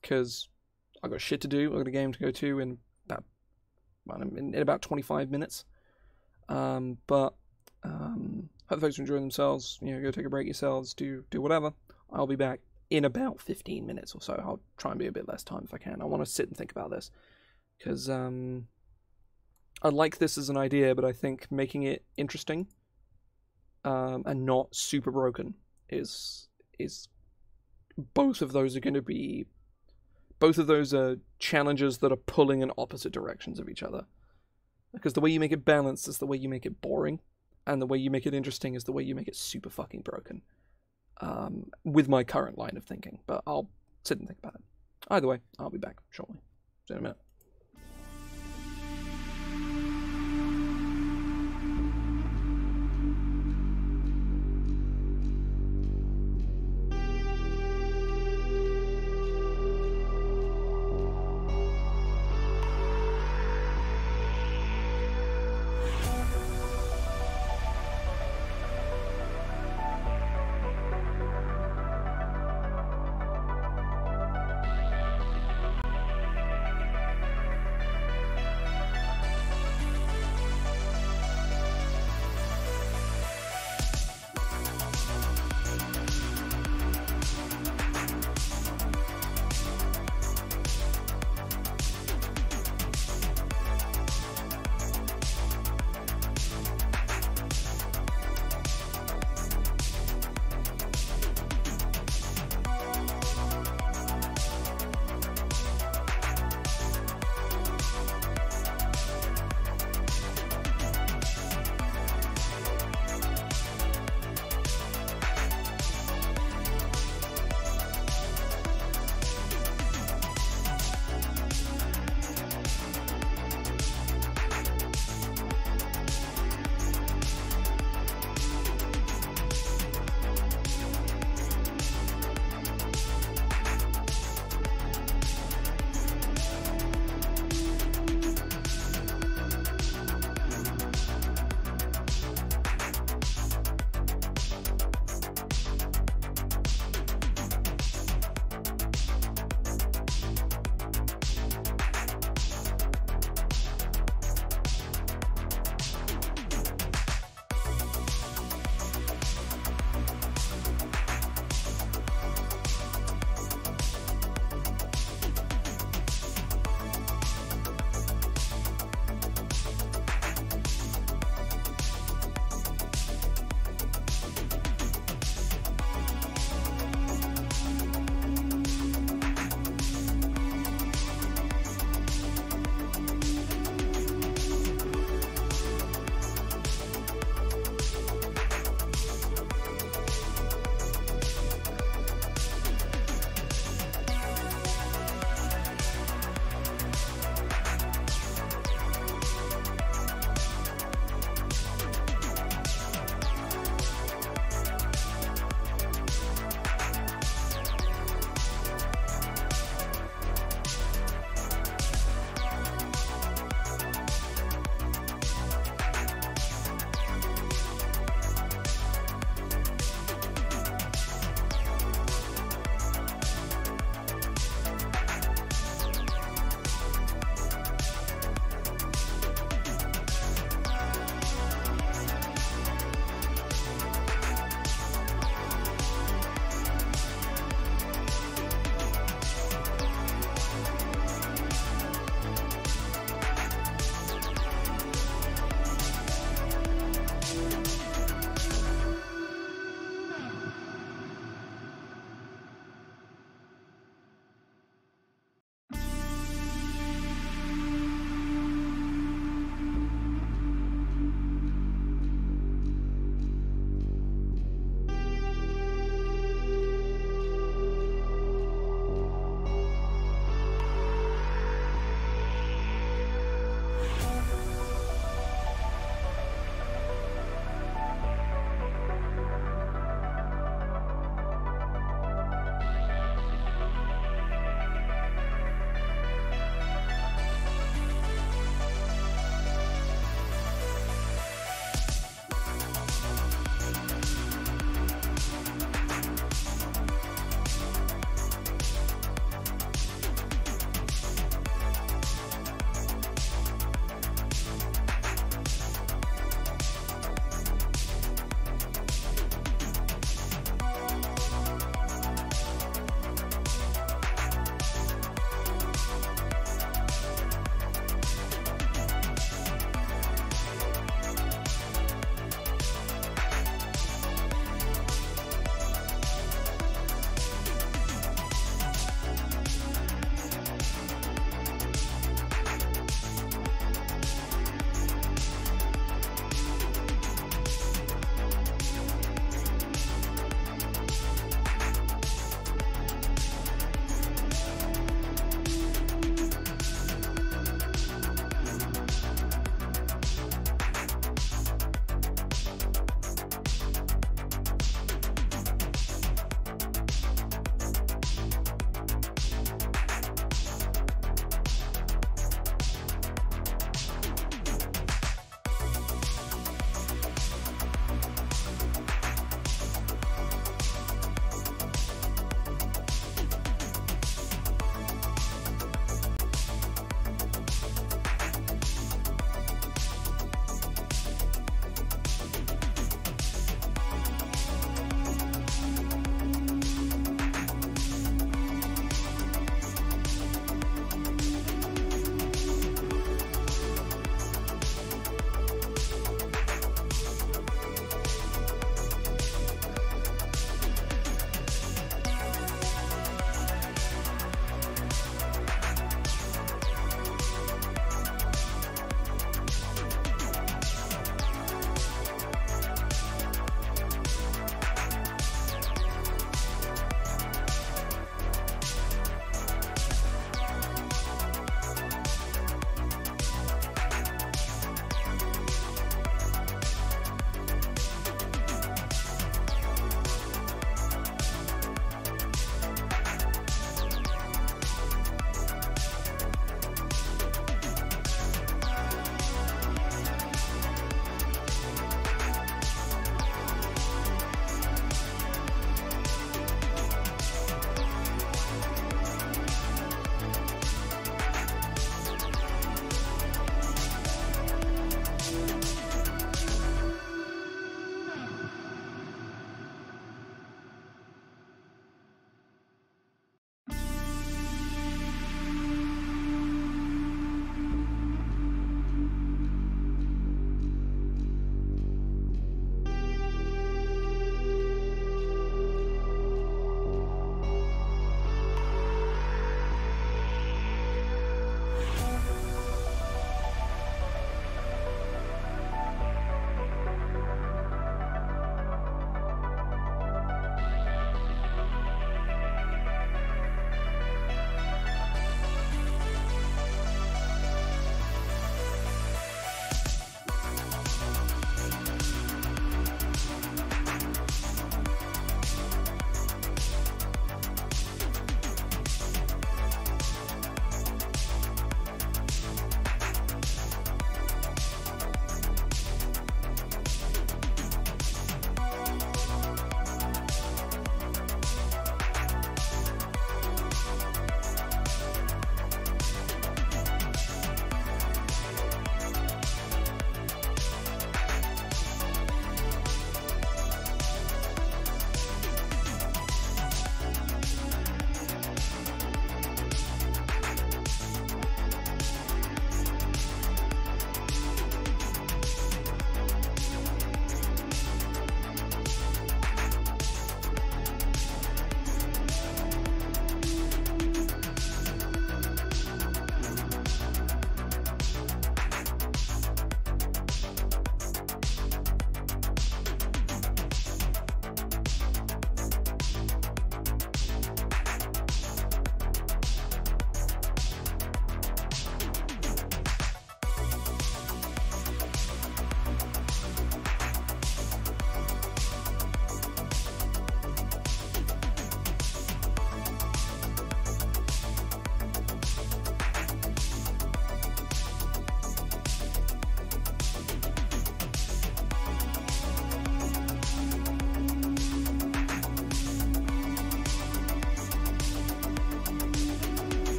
because I've got shit to do. I've got a game to go to in about 25 minutes. But hope folks are enjoying themselves. Go take a break yourselves. Do whatever. I'll be back in about 15 minutes or so. I'll try and be a bit less time if I can. I want to sit and think about this, because I like this as an idea, but I think making it interesting and not super broken is both of those are challenges that are pulling in opposite directions of each other. Because the way you make it balanced is the way you make it boring, and the way you make it interesting is the way you make it super fucking broken. With my current line of thinking, but I'll sit and think about it. Either way, I'll be back shortly. See you in a minute.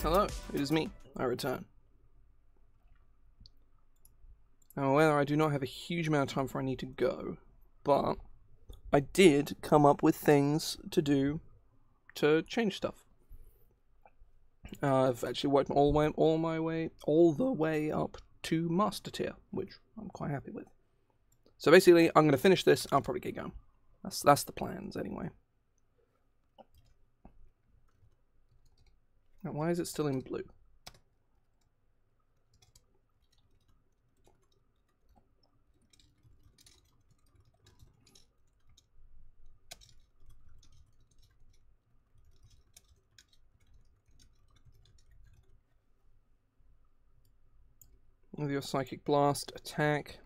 Hello, it is me. I return. Now, whether I do not have a huge amount of time before I need to go, but I did come up with things to do to change stuff. I've actually worked all the way up to Master Tier, which I'm quite happy with. So basically, I'm going to finish this. I'll probably get going. That's the plans anyway. Now, why is it still in blue? With your Psychic Blast, attack.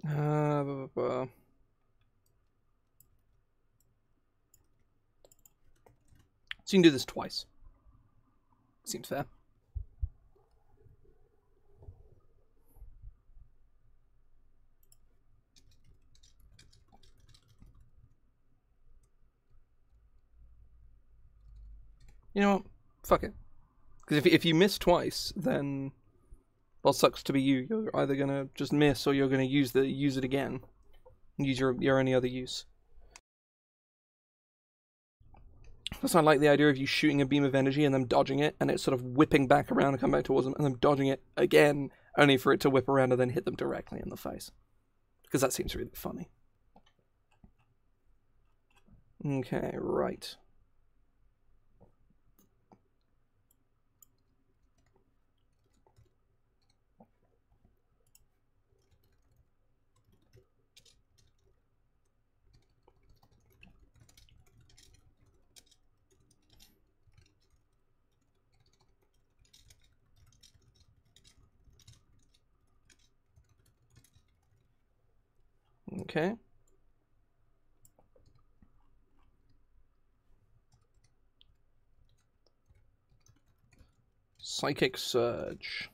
Blah, blah, blah. So you can do this twice. Seems fair. You know what? Fuck it. Because if you miss twice, then well, sucks to be you. You're either gonna just miss or you're gonna use it again. Use your only other use. Plus, I like the idea of you shooting a beam of energy and them dodging it, and it's sort of whipping back around and come back towards them, and them dodging it again, only for it to whip around and then hit them directly in the face. Because that seems really funny. Okay, right. Okay. Psychic Surge.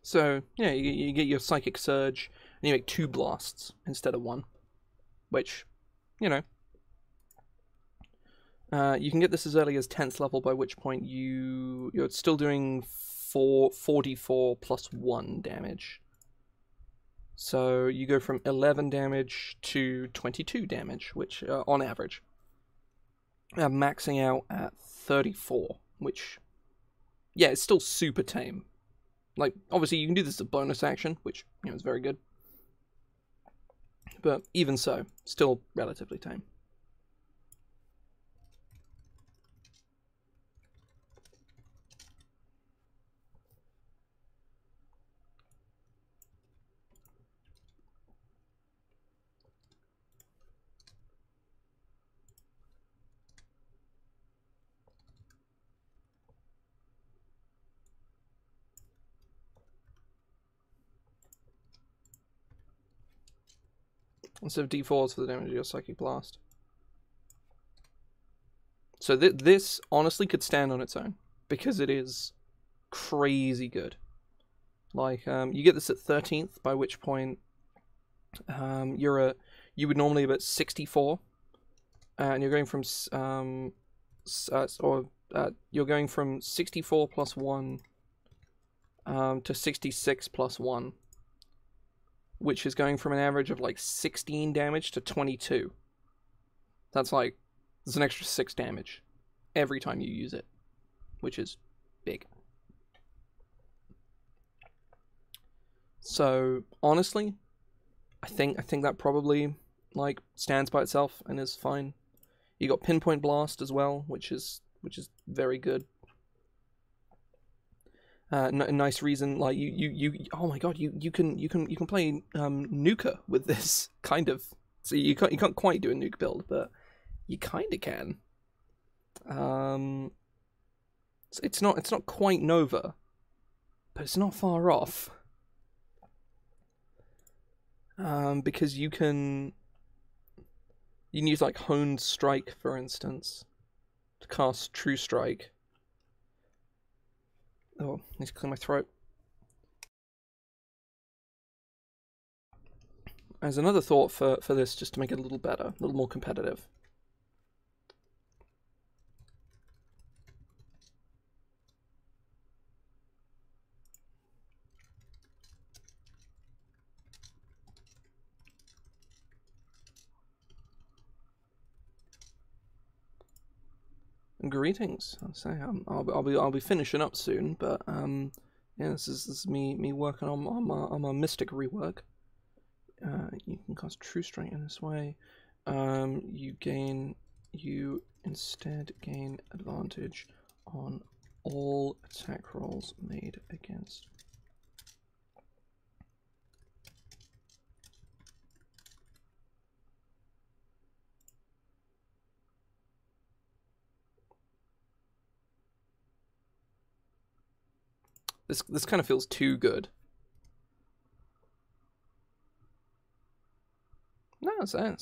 So, yeah, you get your Psychic Surge, and you make 2 blasts instead of 1. Which, you know. You can get this as early as 10th level, by which point you're still doing 44 plus 1 damage. So you go from 11 damage to 22 damage, which, on average. Maxing out at 34, which, yeah, it's still super tame. Like, obviously, you can do this as a bonus action, which, you know, is very good. But even so, still relatively tame. Instead of D4s for the damage of your Psychic Blast. So this honestly could stand on its own, because it is crazy good. Like, you get this at 13th, by which point you would normally be at 64, and you're going from you're going from 64 plus 1 to 66 plus 1. Which is going from an average of like 16 damage to 22. That's like, there's an extra 6 damage every time you use it, which is big. So honestly, I think that probably like stands by itself and is fine. You got Pinpoint Blast as well, which is very good. Nice reason, like you oh my god, you can play Nuka with this kind of. So you can't quite do a nuke build, but you kind of can. It's not quite Nova, but it's not far off. Because you can use like Honed Strike, for instance, to cast True Strike. Oh, I need to clear my throat. There's another thought for this, just to make it a little better, a little more competitive. Greetings. I'll be finishing up soon, but yeah, this is me working on my Mystic rework. You can cast True Strike in this way. You instead gain advantage on all attack rolls made against. This kind of feels too good. No, so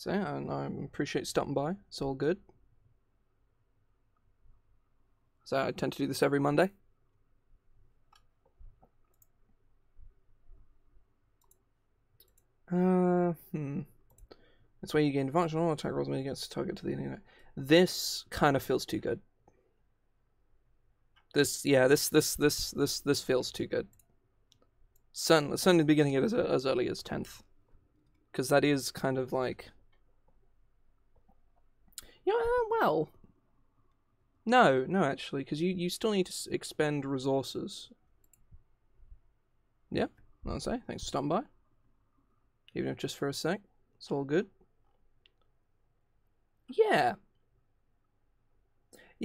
I appreciate stopping by. It's all good. So I tend to do this every Monday. That's where you gain advantage on all attack rolls made against target to the enemy. This kind of feels too good. This feels too good. Certainly beginning it as early as 10th, because that is kind of like, yeah, well, no, actually, because you still need to expend resources. Yeah, I'll say thanks for stopping by, even if just for a sec. It's all good. Yeah,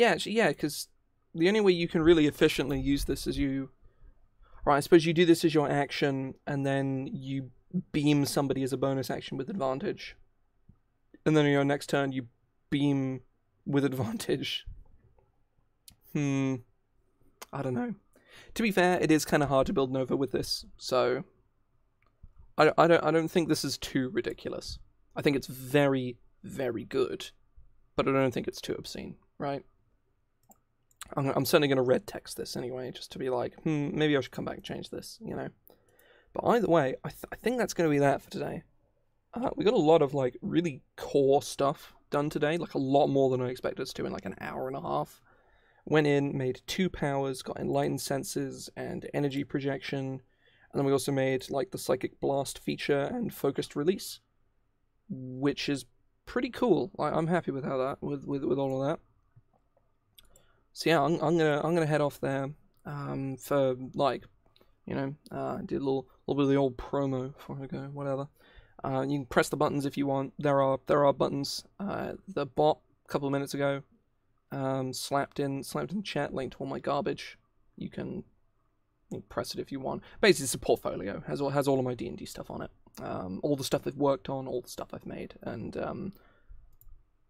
actually, yeah, because the only way you can really efficiently use this is right, I suppose you do this as your action, and then you beam somebody as a bonus action with advantage. And then on your next turn, you beam with advantage. I don't know. To be fair, it is kind of hard to build Nova with this, so I don't think this is too ridiculous. I think it's very, very good, but I don't think it's too obscene, right? I'm certainly going to red text this anyway, just to be like, maybe I should come back and change this, you know. But either way, I think that's going to be that for today. We got a lot of like really core stuff done today, like a lot more than I expected us to in like an hour and a half. Went in, made 2 powers, got enlightened senses and energy projection, and then we also made like the psychic blast feature and focused release, which is pretty cool. I'm happy with how that with all of that. So yeah, I'm gonna head off there for like, you know, did a little bit of the old promo before I go, whatever. You can press the buttons if you want. There are buttons. The bot a couple of minutes ago slapped in chat, linked to all my garbage. You can press it if you want. Basically, it's a portfolio. Has all of my D&D stuff on it. All the stuff I've worked on, all the stuff I've made, and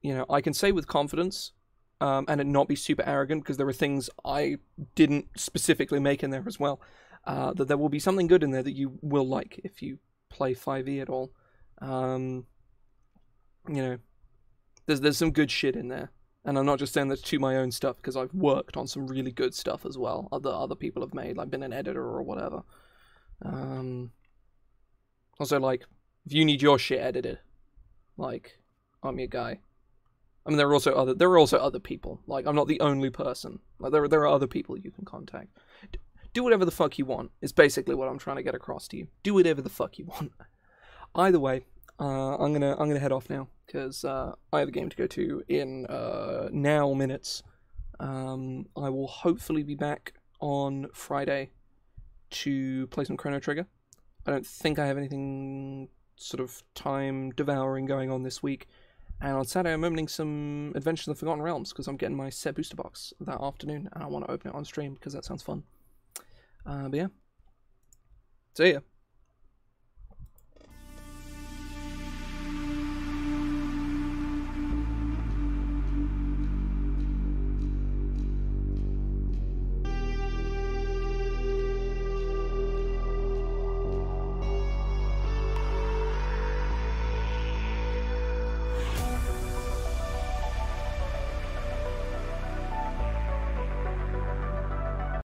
you know, I can say with confidence. And it not be super arrogant, because there are things I didn't specifically make in there as well, that there will be something good in there that you will like if you play 5e at all. You know, there's some good shit in there, and I'm not just saying that to my own stuff, because I've worked on some really good stuff as well. Other people have made, like been an editor or whatever. Also, like, if you need your shit edited, like, I'm your guy. I mean, there are also other people. Like, I'm not the only person. Like, there are other people you can contact. Do whatever the fuck you want. Is basically what I'm trying to get across to you. Do whatever the fuck you want. Either way, I'm gonna head off now, because I have a game to go to in now minutes. I will hopefully be back on Friday to play some Chrono Trigger. I don't think I have anything sort of time devouring going on this week. And on Saturday, I'm opening some Adventures in the Forgotten Realms because I'm getting my set booster box that afternoon, and I want to open it on stream because that sounds fun. But yeah, see ya.